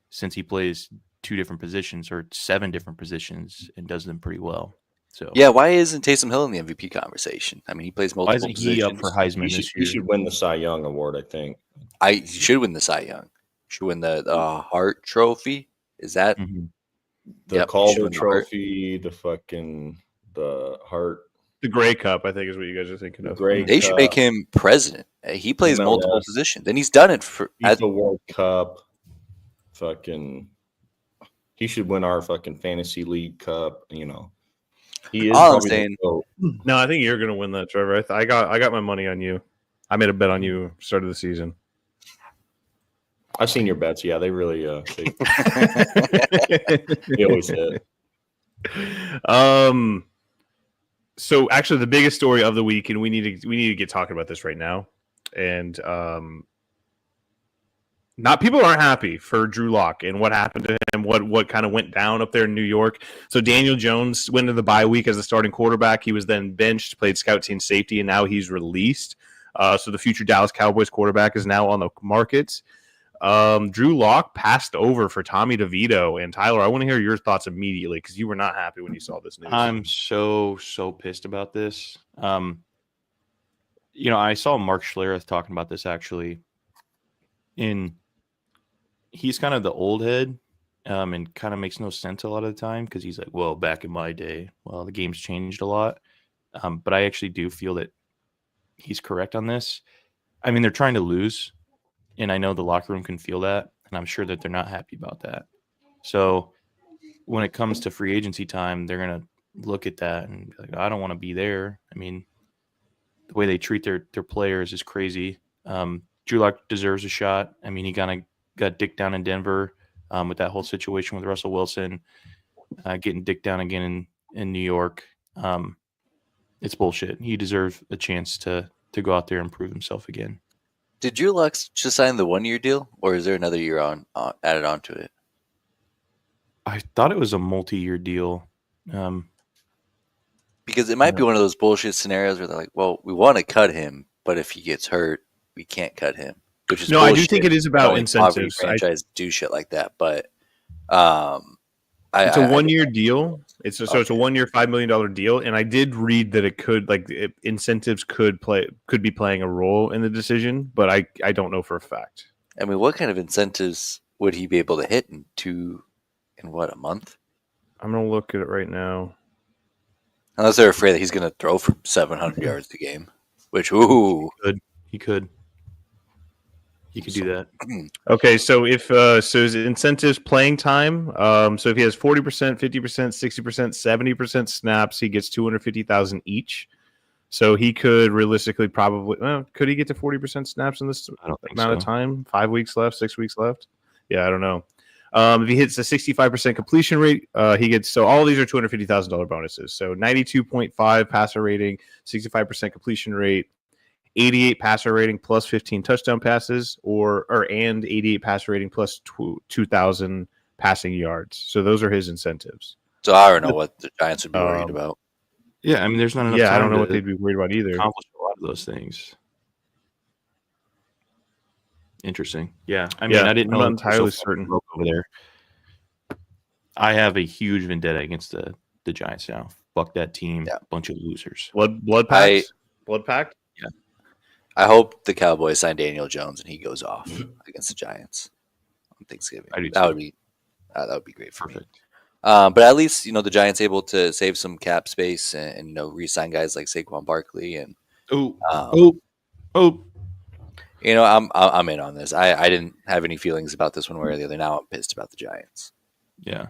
Speaker 3: since he plays 2 different positions or 7 different positions and does them pretty well. So
Speaker 1: yeah, why isn't Taysom Hill in the MVP conversation? I mean, he plays multiple positions.
Speaker 3: He up for Heisman this year?
Speaker 5: He should win the Cy Young award, I think.
Speaker 1: He should win the Cy Young. Should win the Hart Trophy. Is that
Speaker 5: the Calder Trophy? The Hart.
Speaker 4: The Grey Cup, I think, is what you guys are thinking of.
Speaker 1: They should make him president. He plays multiple positions, and he's done it for
Speaker 5: the World Cup. He should win our fucking fantasy league cup. He is.
Speaker 1: All I'm saying.
Speaker 4: No, I think you're going to win that, Trevor. I got my money on you. I made a bet on you start of the season.
Speaker 5: I've seen your bets. Yeah, they really they always hit.
Speaker 4: So actually, the biggest story of the week, and we need to get talking about this right now, and people aren't happy for Drew Lock and what happened to him, what kind of went down up there in New York. So Daniel Jones went into the bye week as the starting quarterback. He was then benched, played scout team safety, and now he's released. So the future Dallas Cowboys quarterback is now on the market. Drew Lock passed over for Tommy DeVito. And Tyler, I want to hear your thoughts immediately because you were not happy when you saw this news.
Speaker 3: I'm so pissed about this. I saw Mark Schlereth talking about this actually in he's kind of the old head, and kind of makes no sense a lot of the time because he's like, well, back in my day, well, the game's changed a lot. But I actually do feel that he's correct on this. I mean, they're trying to lose, and I know the locker room can feel that, and I'm sure that they're not happy about that. So when it comes to free agency time, they're going to look at that and be like, I don't want to be there. I mean, the way they treat their players is crazy. Drew Lock deserves a shot. I mean, he kind of got dicked down in Denver with that whole situation with Russell Wilson, getting dicked down again in New York. It's bullshit. He deserves a chance to go out there and prove himself again.
Speaker 1: Did Drew Lux just sign the 1-year deal, or is there another year added onto it?
Speaker 3: I thought it was a multi-year deal.
Speaker 1: Because it might be one of those bullshit scenarios where they're like, well, we want to cut him, but if he gets hurt, we can't cut him. Which is
Speaker 4: I do
Speaker 1: bullshit.
Speaker 4: think it is about
Speaker 1: Only
Speaker 4: incentives.
Speaker 1: Franchise do shit like that, but
Speaker 4: it's a 1-year deal. It's a 1-year, $5 million deal, and I did read that it could incentives could be playing a role in the decision, but I don't know for a fact.
Speaker 1: I mean, what kind of incentives would he be able to hit in a month?
Speaker 4: I'm gonna look at it right now.
Speaker 1: Unless they're afraid that he's going to throw for 700 yards a game, which
Speaker 3: he could do that.
Speaker 4: Okay, so if his incentives playing time, so if he has 40%, 50%, 60%, 70% snaps, he gets $250,000 each. So he could realistically could he get to 40% snaps in this amount of time? 5 weeks left, 6 weeks left? Yeah, I don't know. If he hits a 65% completion rate, he gets, so all of these are $250,000 bonuses. So 92.5 passer rating, 65% completion rate, 88 passer rating plus 15 touchdown passes, and 88 passer rating plus 2,000 passing yards. So those are his incentives.
Speaker 1: So I don't know what the Giants would be worried about.
Speaker 3: Yeah, I mean, there's not enough time.
Speaker 4: I don't know what they'd be worried about either.
Speaker 3: Accomplish a lot of those things. Interesting. Yeah, I mean, I didn't know.
Speaker 4: I'm not entirely certain
Speaker 3: over there. I have a huge vendetta against the Giants now. Fuck that team. Yeah. Bunch of losers.
Speaker 4: Blood pact? Blood pact?
Speaker 3: Yeah.
Speaker 1: I hope the Cowboys sign Daniel Jones and he goes off against the Giants on Thanksgiving. That would be great for me. But at least the Giants able to save some cap space and re-sign guys like Saquon Barkley and I'm in on this. I didn't have any feelings about this one way or the other. Now I'm pissed about the Giants.
Speaker 3: Yeah.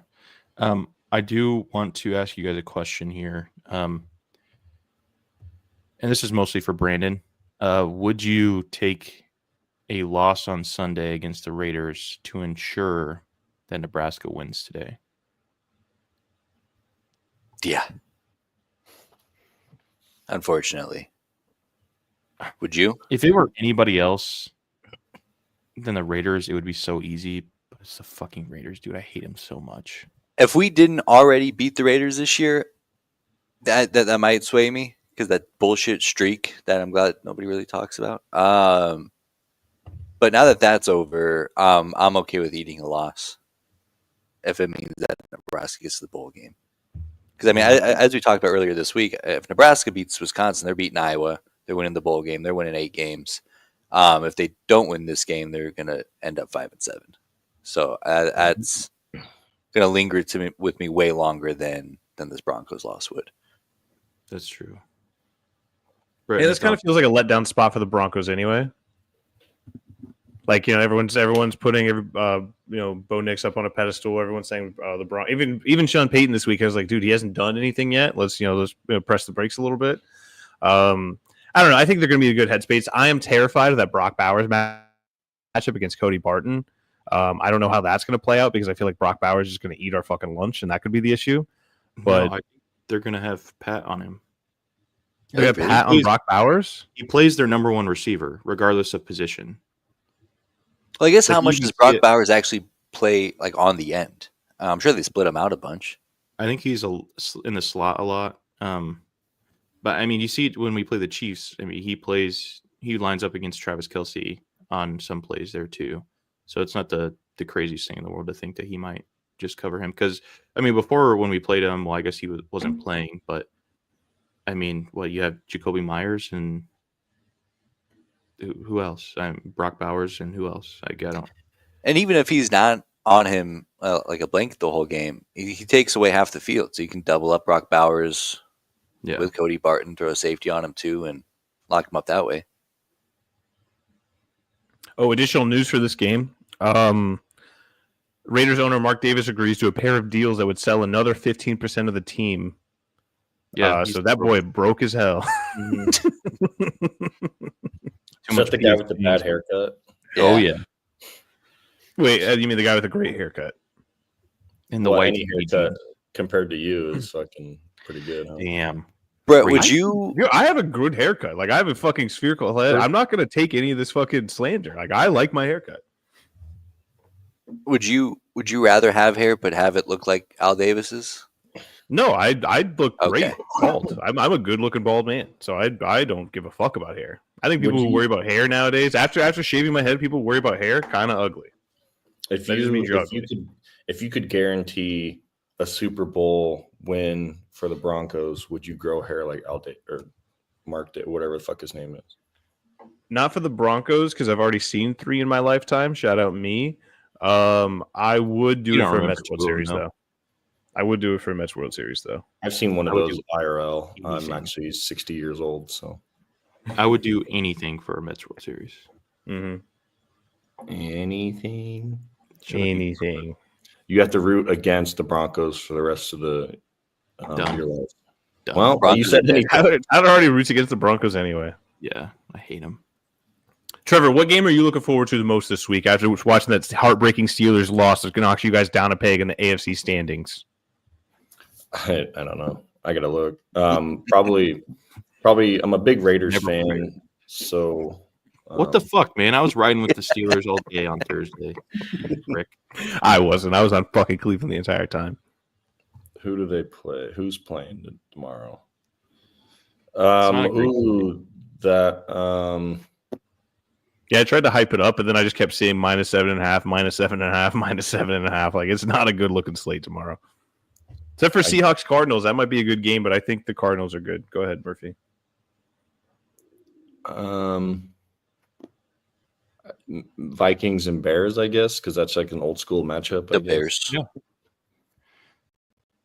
Speaker 3: I do want to ask you guys a question here. And this is mostly for Brandon. Would you take a loss on Sunday against the Raiders to ensure that Nebraska wins today?
Speaker 1: Yeah. Unfortunately. Would you?
Speaker 3: If it were anybody else than the Raiders, it would be so easy. But it's the fucking Raiders, dude. I hate them so much.
Speaker 1: If we didn't already beat the Raiders this year, that might sway me because that bullshit streak that I'm glad nobody really talks about. But now that that's over, I'm okay with eating a loss if it means that Nebraska gets to the bowl game. Because, I mean, as we talked about earlier this week, if Nebraska beats Wisconsin, they're beating Iowa. They're winning the bowl game. They're winning 8 games. If they don't win this game, they're going to end up 5-7. So that's going to linger with me way longer than this Broncos loss would.
Speaker 3: That's true.
Speaker 4: Right, this kind of feels like a letdown spot for the Broncos anyway. Like, everyone's putting Bo Nix up on a pedestal. Everyone's saying even Sean Payton this week. I was like, dude, he hasn't done anything yet. Let's press the brakes a little bit. I don't know. I think they're going to be a good headspace. I am terrified of that Brock Bowers matchup against Cody Barton. I don't know how that's going to play out because I feel like Brock Bowers is going to eat our fucking lunch, and that could be the issue. But
Speaker 3: I think they're going to have Pat on him.
Speaker 4: They have Pat on Brock Bowers?
Speaker 3: He plays their number one receiver, regardless of position.
Speaker 1: Well, I guess how much does Brock Bowers actually play on the end? I'm sure they split him out a bunch.
Speaker 3: I think he's in the slot a lot. But I mean, you see when we play the Chiefs, I mean, he lines up against Travis Kelce on some plays there too. So it's not the craziest thing in the world to think that he might just cover him. Because, I mean, before when we played him, well, I guess he wasn't playing. But, I mean, you have Jacoby Myers and who else? Brock Bowers and who else? I don't.
Speaker 1: And even if he's not on him like a blanket the whole game, he takes away half the field. So you can double up Brock Bowers with Cody Barton, throw a safety on him too, and lock him up that way.
Speaker 4: Oh, additional news for this game. Raiders owner Mark Davis agrees to a pair of deals that would sell another 15% of the team. Yeah, so that boy broke as hell.
Speaker 5: Is that the guy with the bad haircut?
Speaker 3: Yeah. Oh, yeah.
Speaker 4: Wait, you mean the guy with the great haircut?
Speaker 3: And the white
Speaker 5: haircut compared to you is fucking pretty good. Huh?
Speaker 3: Damn.
Speaker 1: Brett, would you?
Speaker 4: I have a good haircut. Like, I have a fucking spherical head. I'm not going to take any of this fucking slander. Like, I like my haircut.
Speaker 1: Would you rather have hair but have it look like Al Davis's?
Speaker 4: No, I'd look great bald. I'm a good looking bald man, so I don't give a fuck about hair. I think people who worry about hair nowadays, after shaving my head, people worry about hair. Kind of ugly.
Speaker 5: If you could guarantee a Super Bowl win for the Broncos, would you grow hair like Al or Mark whatever the fuck his name is?
Speaker 4: Not for the Broncos because I've already seen 3 in my lifetime. Shout out me. I would do it for a Mets World Series though. I would do it for a Mets World Series though.
Speaker 5: I've seen one of those IRL. I'm actually 60 years old, so
Speaker 3: I would do anything for a Mets World Series.
Speaker 5: Mm-hmm. Anything. You have to root against the Broncos for the rest of the your life. Well,
Speaker 4: Broncos, you said Tyler already roots against the Broncos anyway.
Speaker 3: Yeah, I hate them.
Speaker 4: Trevor, what game are you looking forward to the most this week after watching that heartbreaking Steelers loss that's going to knock you guys down a peg in the AFC standings?
Speaker 5: I don't know. I got to look. Probably I'm a big Raiders fan, so...
Speaker 3: What the fuck, man? I was riding with the Steelers all day on Thursday. Rick.
Speaker 4: I wasn't. I was on fucking Cleveland the entire time.
Speaker 5: Who do they play? Who's playing tomorrow?
Speaker 4: Yeah, I tried to hype it up, but then I just kept seeing -7.5, -7.5, -7.5. Like, it's not a good looking slate tomorrow. Except for Seahawks Cardinals, that might be a good game, but I think the Cardinals are good. Go ahead, Murphy.
Speaker 5: Vikings and Bears, I guess, because that's like an old school matchup.
Speaker 1: The Bears.
Speaker 3: Yeah.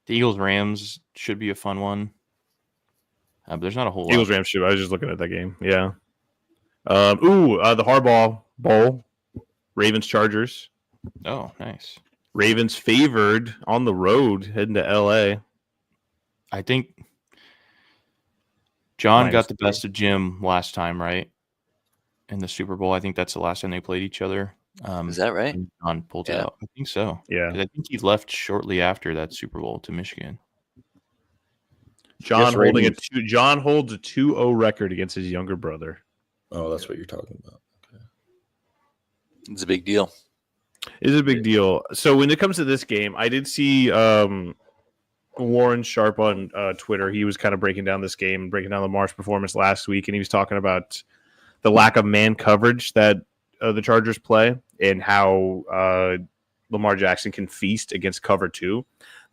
Speaker 3: The Eagles Rams should be a fun one. But there's not a whole
Speaker 4: Eagles Rams should. I was just looking at that game. Yeah. The Harbaugh Bowl. Ravens Chargers.
Speaker 3: Oh, nice.
Speaker 4: Ravens favored on the road heading to LA.
Speaker 3: I think John got the best of Jim last time, right? In the Super Bowl. I think that's the last time they played each other.
Speaker 1: Is that right?
Speaker 3: John pulled it out. I think so.
Speaker 4: Yeah.
Speaker 3: I think he left shortly after that Super Bowl to Michigan.
Speaker 4: John holds a 2-0 record against his younger brother.
Speaker 5: Oh, that's what you're talking about. Okay.
Speaker 1: It's a big deal.
Speaker 4: It is a big deal. So when it comes to this game, I did see Warren Sharp on Twitter. He was kind of breaking down this game, breaking down Lamar's performance last week, and he was talking about the lack of man coverage that the Chargers play and how Lamar Jackson can feast against cover 2.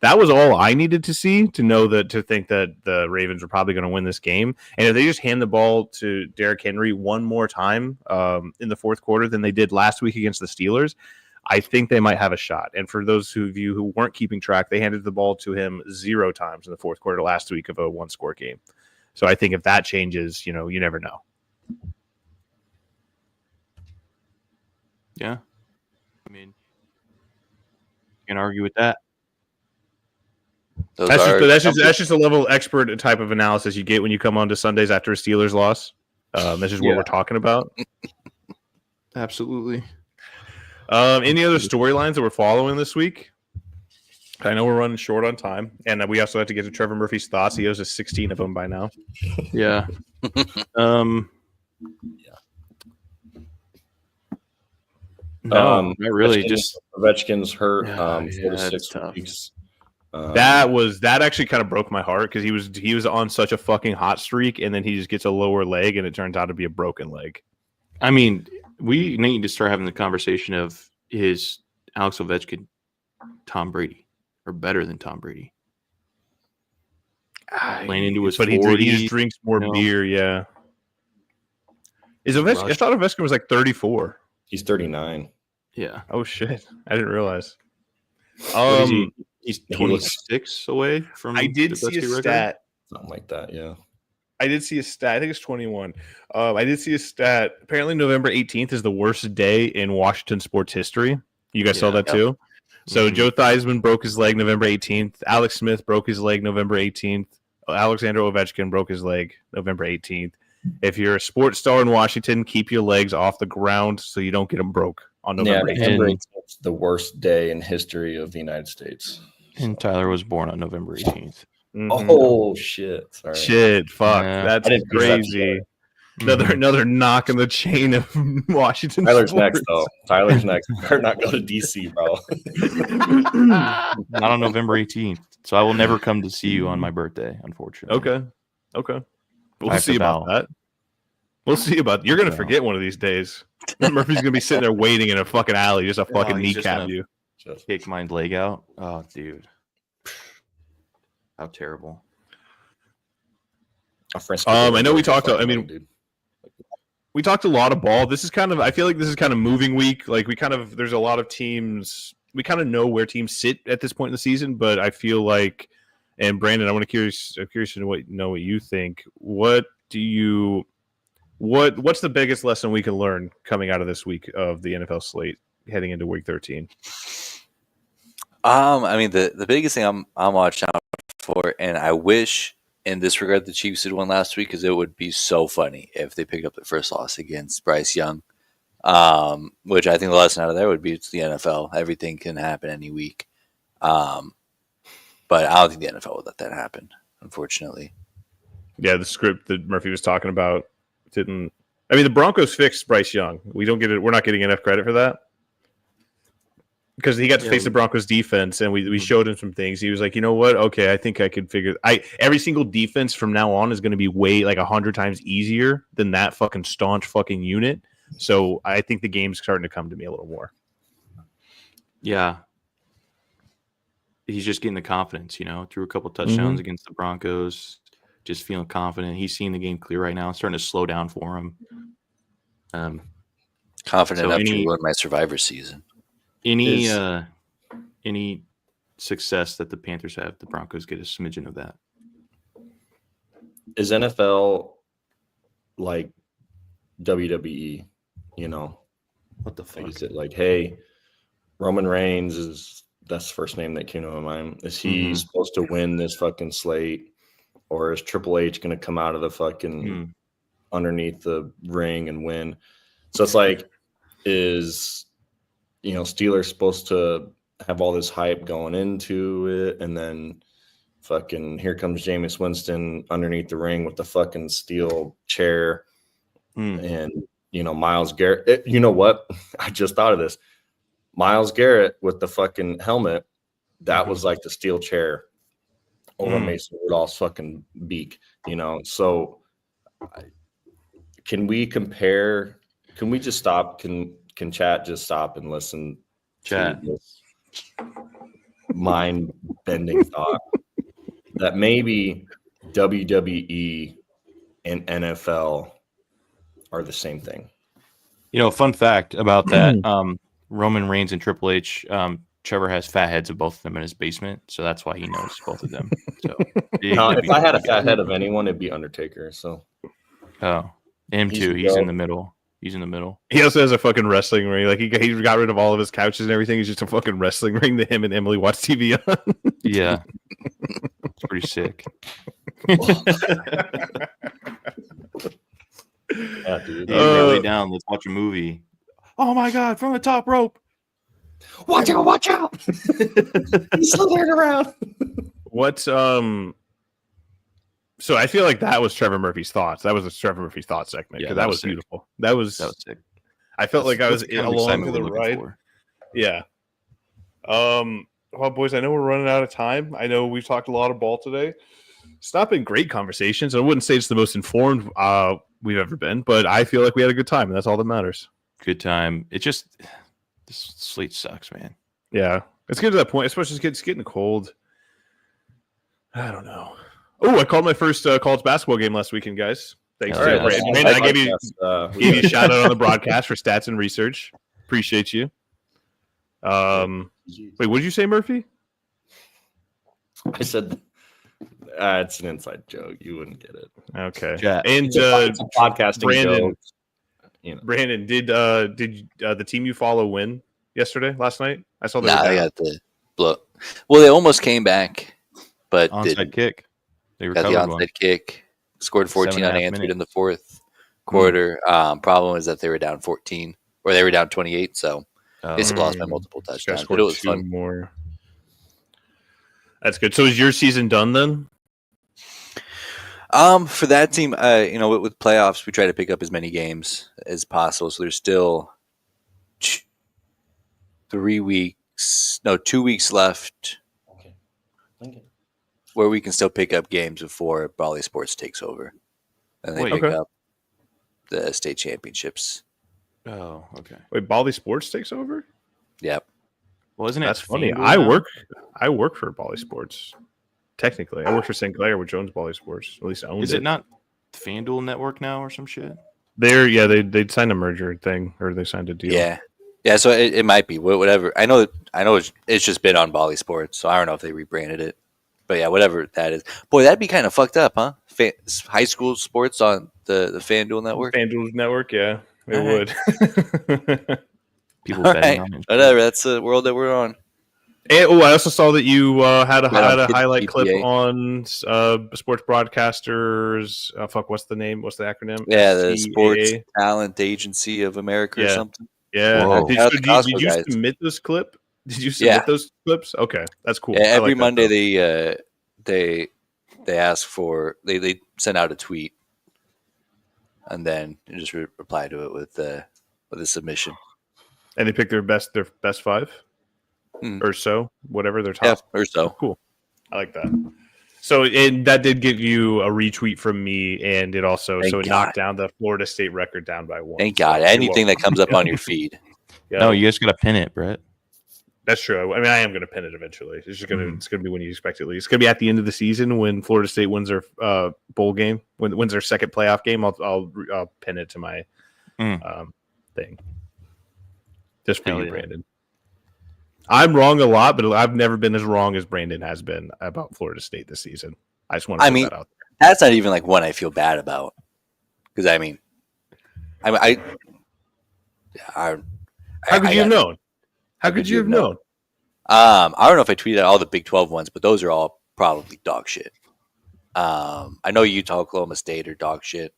Speaker 4: That was all I needed to see to think that the Ravens were probably going to win this game. And if they just hand the ball to Derrick Henry one more time in the fourth quarter than they did last week against the Steelers, I think they might have a shot. And for those of you who weren't keeping track, they handed the ball to him 0 times in the fourth quarter last week of a 1-score game. So I think if that changes, you never know.
Speaker 3: Yeah. I mean, you can argue with that.
Speaker 4: That's just a level expert type of analysis you get when you come on to Sundays after a Steelers loss. That's just what we're talking about.
Speaker 3: Absolutely.
Speaker 4: Any other storylines that we're following this week? I know we're running short on time, and we also have to get to Trevor Murphy's thoughts. He owes us 16 of them by now.
Speaker 3: Yeah. No, not really.
Speaker 5: Ovechkin's hurt. 4 to 6 weeks.
Speaker 4: That actually kind of broke my heart because he was on such a fucking hot streak, and then he just gets a lower leg, and it turns out to be a broken leg.
Speaker 3: I mean, we need to start having the conversation of is Alex Ovechkin Tom Brady or better than Tom Brady? Playing into his 40s,
Speaker 4: he just drinks more beer. Yeah. Is Ovechkin? I thought Ovechkin was like 34.
Speaker 5: He's 39.
Speaker 3: Yeah.
Speaker 4: Oh shit! I didn't realize.
Speaker 3: What is he? He's
Speaker 5: He
Speaker 3: 26 away from.
Speaker 4: I did
Speaker 3: the
Speaker 4: see a
Speaker 3: Gretzky record?
Speaker 4: stat.
Speaker 5: Something like that, yeah.
Speaker 4: I did see a stat. I think it's 21. I did see a stat. Apparently, November 18th is the worst day in Washington sports history. You guys saw
Speaker 3: Yeah.
Speaker 4: that too? So
Speaker 3: Mhm.
Speaker 4: Joe Theismann broke his leg November 18th. Alex Smith broke his leg November 18th. Alexander Ovechkin broke his leg November 18th. If you're a sports star in Washington, keep your legs off the ground so you don't get them broke on November 18th.
Speaker 5: November
Speaker 3: And-
Speaker 5: 18th is the worst day in history of the United States.
Speaker 3: And Tyler was born on November 18th.
Speaker 4: Mhm.
Speaker 5: Oh shit! Sorry.
Speaker 4: Shit, fuck.
Speaker 3: Yeah.
Speaker 4: That's
Speaker 5: I didn't piece that
Speaker 4: crazy.
Speaker 3: Mhm.
Speaker 4: Another knock in the chain of Washington.
Speaker 5: Tyler's
Speaker 4: sports.
Speaker 5: next though. Tyler's next. Better not go to DC, bro.
Speaker 3: Not on November 18th. So I will never come to see you on my birthday, unfortunately.
Speaker 4: Okay.
Speaker 3: I
Speaker 4: We'll
Speaker 3: have
Speaker 4: see
Speaker 3: to
Speaker 4: about
Speaker 3: bow.
Speaker 4: that. We'll see about. You're gonna
Speaker 3: Yeah.
Speaker 4: forget one of these days. Murphy's gonna be sitting there waiting in a fucking alley, just a fucking
Speaker 3: he's just
Speaker 4: kneecap
Speaker 3: gonna-
Speaker 4: you.
Speaker 5: Just-
Speaker 3: Kick my leg out. Oh, dude. How terrible.
Speaker 4: I know we talked.
Speaker 5: Fucking
Speaker 4: I mean,
Speaker 5: dude.
Speaker 4: we talked a lot of ball. This is kind of. I feel like this is kind of moving week. Like we kind of. There's a lot of teams. We kind of know where teams sit at this point in the season, but I feel like. And Brandon, I'm curious to know what you think. What's the biggest lesson we can learn coming out of this week of the NFL slate heading into week 13?
Speaker 1: I mean, the biggest thing I'm watching out for, and I wish in this regard the Chiefs had won last week because it would be so funny if they picked up their first loss against Bryce Young. Which I think the lesson out of there would be it's the NFL. Everything can happen any week. But I don't think the NFL would let that happen, unfortunately.
Speaker 4: Yeah, the script that Murphy was talking about didn't. I mean, the Broncos fixed Bryce Young. We don't get it. We're not getting enough credit for that because he got to face the Broncos defense, and we showed him some things. He was like, you know what? Okay, I think I could figure. Every single defense from now on is going to be way like 100 times easier than that fucking staunch fucking unit. So I think the game's starting to come to me a little more.
Speaker 3: Yeah. He's just getting the confidence, threw a couple touchdowns against the Broncos, just feeling confident. He's seeing the game clear right now. It's starting to slow down for him.
Speaker 1: Confident
Speaker 3: So
Speaker 1: enough to ruin my Survivor season.
Speaker 3: Any success that the Panthers have, the Broncos get a smidgen of that.
Speaker 5: Is NFL like WWE?
Speaker 3: What the fuck?
Speaker 5: Like, is it like, hey, Roman Reigns that's the first name that came to my mind. Is he supposed to win this fucking slate, or is Triple H going to come out of the fucking underneath the ring and win? So it's like, is Steelers supposed to have all this hype going into it, and then fucking here comes Jameis Winston underneath the ring with the fucking steel chair, and Myles Garrett. You know what? I just thought of this. Myles Garrett with the fucking helmet, that was like the steel chair over Mason Rudolph's fucking beak, So can we compare? Can we just stop? Can chat just stop and listen
Speaker 3: Chat.
Speaker 5: to this mind-bending thought that maybe WWE and NFL are the same thing?
Speaker 3: Fun fact about that. Roman Reigns and Triple H, Trevor has fat heads of both of them in his basement, so that's why he knows both of them. So,
Speaker 5: if I had a fat head of anyone, it'd be Undertaker. So,
Speaker 3: him too. He's in the middle. He's in the middle.
Speaker 4: He also has a fucking wrestling ring. Like he got rid of all of his couches and everything. He's just a fucking wrestling ring that him and Emily watch TV on.
Speaker 3: Yeah, it's pretty sick.
Speaker 5: yeah, dude.
Speaker 3: Hey, lay down. Let's watch a movie. Oh my god! From the top rope.
Speaker 5: Watch out! He's slithering around.
Speaker 4: What's So I feel like that was Trevor Murphy's thoughts. That was a Trevor Murphy's thoughts segment because that was beautiful. That was
Speaker 3: sick.
Speaker 4: I felt like I was along for the ride.
Speaker 3: For.
Speaker 4: Yeah. Well, boys, I know we're running out of time. I know we've talked a lot of ball today. It's not been great conversations. I wouldn't say it's the most informed we've ever been, but I feel like we had a good time, and that's all that matters.
Speaker 3: Good time. It just this slate sucks, man.
Speaker 4: Yeah, it's getting to that point, especially it's getting cold. I don't know. Oh, I called my first college basketball game last weekend, guys. Thanks to Brandon. I gave you a shout out on the broadcast for stats and research. Appreciate you. Wait, what did you say, Murphy?
Speaker 5: I said it's an inside joke. You wouldn't get it.
Speaker 4: Okay.
Speaker 3: Yeah.
Speaker 4: And
Speaker 5: It's a podcasting
Speaker 4: Brandon,
Speaker 5: joke. You know.
Speaker 4: Brandon, did the team you follow win last night? I saw they were
Speaker 1: Nah,
Speaker 4: down.
Speaker 1: they got the blow. Well, they almost came back, but
Speaker 3: Onside
Speaker 1: didn't.
Speaker 3: kick. They
Speaker 1: Got the
Speaker 3: recovered one.
Speaker 1: onside kick. Scored 14
Speaker 3: 7.5
Speaker 1: unanswered
Speaker 3: minutes.
Speaker 1: in the fourth quarter. Problem is that they were down 14, or they were down 28, so they still lost by multiple
Speaker 4: Just
Speaker 1: touchdowns.
Speaker 4: gotta
Speaker 1: But it
Speaker 4: score
Speaker 1: was
Speaker 4: 2
Speaker 1: fun.
Speaker 4: more. That's good. So is your season done then?
Speaker 1: For that team, with playoffs, we try to pick up as many games as possible. So there's still 2 weeks left
Speaker 5: Okay. Lincoln.
Speaker 1: where we can still pick up games before Bali Sports takes over, and they
Speaker 3: Wait.
Speaker 1: pick
Speaker 4: Okay.
Speaker 1: up the state championships.
Speaker 3: Oh, okay.
Speaker 4: Wait, Bali Sports takes over?
Speaker 1: Yep.
Speaker 3: Well, isn't it?
Speaker 4: That's funny.
Speaker 3: FanDuel
Speaker 4: I
Speaker 3: now?
Speaker 4: work for Bali Sports. Technically, I work for Sinclair with Jones Bali Sports. At least I owned
Speaker 3: Is it not FanDuel Network now or some shit?
Speaker 4: They signed a merger thing, or they signed a deal.
Speaker 1: Yeah. So it might be whatever. I know it's just been on Bali Sports, so I don't know if they rebranded it. But yeah, whatever that is. Boy, that'd be kind of fucked up, huh? High school sports on the FanDuel network.
Speaker 4: FanDuel Network, yeah, it
Speaker 1: All
Speaker 4: would.
Speaker 3: People
Speaker 1: All
Speaker 3: betting
Speaker 1: right,
Speaker 3: on it.
Speaker 1: whatever. That's the world that we're on.
Speaker 4: And, I also saw that you had a
Speaker 1: Kids
Speaker 4: highlight clip
Speaker 1: PPA.
Speaker 4: on sports broadcasters. What's the name? What's the acronym?
Speaker 1: Yeah, the
Speaker 4: SCAA?
Speaker 1: Sports Talent Agency of America or
Speaker 4: Yeah.
Speaker 1: something.
Speaker 4: Yeah.
Speaker 3: Whoa.
Speaker 4: Did,
Speaker 1: Shout out
Speaker 4: so
Speaker 1: to
Speaker 4: did
Speaker 1: Costco
Speaker 4: you
Speaker 1: guys.
Speaker 4: submit this clip? Did you submit those clips? Okay, that's cool.
Speaker 1: Yeah,
Speaker 4: I
Speaker 1: every
Speaker 4: like that,
Speaker 1: Monday
Speaker 4: though.
Speaker 1: they ask for they send out a tweet, and then you just reply to it with a submission.
Speaker 4: And they pick their best five or so, whatever their top.
Speaker 1: Yeah, or so.
Speaker 4: Cool. I like that. So and that did give you a retweet from me, and it also
Speaker 1: Thank
Speaker 4: it
Speaker 1: God.
Speaker 4: knocked down the Florida State record down by 1.
Speaker 1: Thank God.
Speaker 4: So you're
Speaker 1: Anything that
Speaker 4: welcome.
Speaker 1: comes up on your feed.
Speaker 4: Yeah,
Speaker 3: No, you guys gotta pin it, Brett.
Speaker 4: that's true. I mean, I am going to pin it eventually. It's just going to it's going to be when you expect it least. It's going to be at the end of the season when Florida State wins their bowl game, wins their second playoff game. I'll pin it to my thing. Just for
Speaker 3: Hell
Speaker 4: you,
Speaker 3: yeah.
Speaker 4: Brandon. I'm wrong a lot, but I've never been as wrong as Brandon has been about Florida State this season. I just want to put that out there.
Speaker 1: That's not even like one I feel bad about, because I
Speaker 4: How could you have known? How could you have known?
Speaker 1: I don't know if I tweeted out all the Big 12 ones, but those are all probably dog shit. I know Utah, Oklahoma State are dog shit.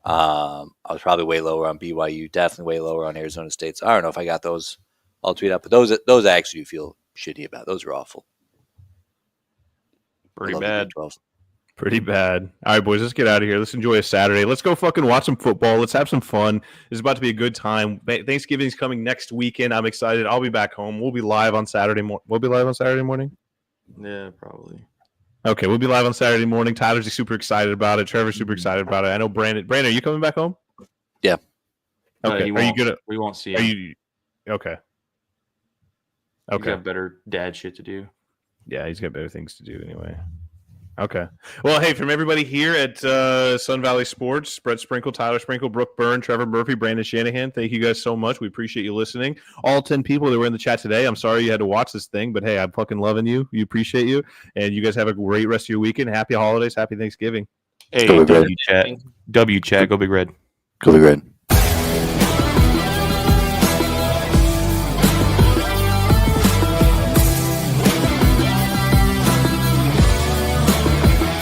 Speaker 1: I was probably way lower on BYU, definitely way lower on Arizona State. So I don't know if I got those all tweeted out, but those I actually do feel shitty about. Those are awful. I
Speaker 3: Pretty
Speaker 1: love the
Speaker 3: bad.
Speaker 1: Big 12.
Speaker 4: Pretty bad. All right, boys, let's get out of here. Let's enjoy a Saturday. Let's go fucking watch some football. Let's have some fun. It's about to be a good time. Thanksgiving's coming next weekend. I'm excited. I'll be back home. We'll be live on Saturday morning. We'll be live on Saturday morning?
Speaker 3: Yeah, probably.
Speaker 4: Okay, we'll be live on Saturday morning. Tyler's super excited about it. Trevor's super excited about it. I know Brandon. Brandon, are you coming back home?
Speaker 1: Yeah.
Speaker 4: Okay. Are you gonna?
Speaker 3: We won't see
Speaker 4: Are
Speaker 3: him.
Speaker 4: you? Okay.
Speaker 3: He's
Speaker 4: Okay.
Speaker 3: got better dad shit to do.
Speaker 4: Yeah, he's got better things to do anyway. Okay. Well, hey, from everybody here at Sun Valley Sports, Brett Sprinkle, Tyler Sprinkle, Brooke Byrne, Trevor Murphy, Brandon Shanahan, thank you guys so much. We appreciate you listening. All 10 people that were in the chat today, I'm sorry you had to watch this thing, but hey, I'm fucking loving you. We appreciate you. And you guys have a great rest of your weekend. Happy holidays. Happy Thanksgiving.
Speaker 3: Hey,
Speaker 1: Go Big Red.
Speaker 3: W chat. Go Big Red.
Speaker 1: Go Big Red.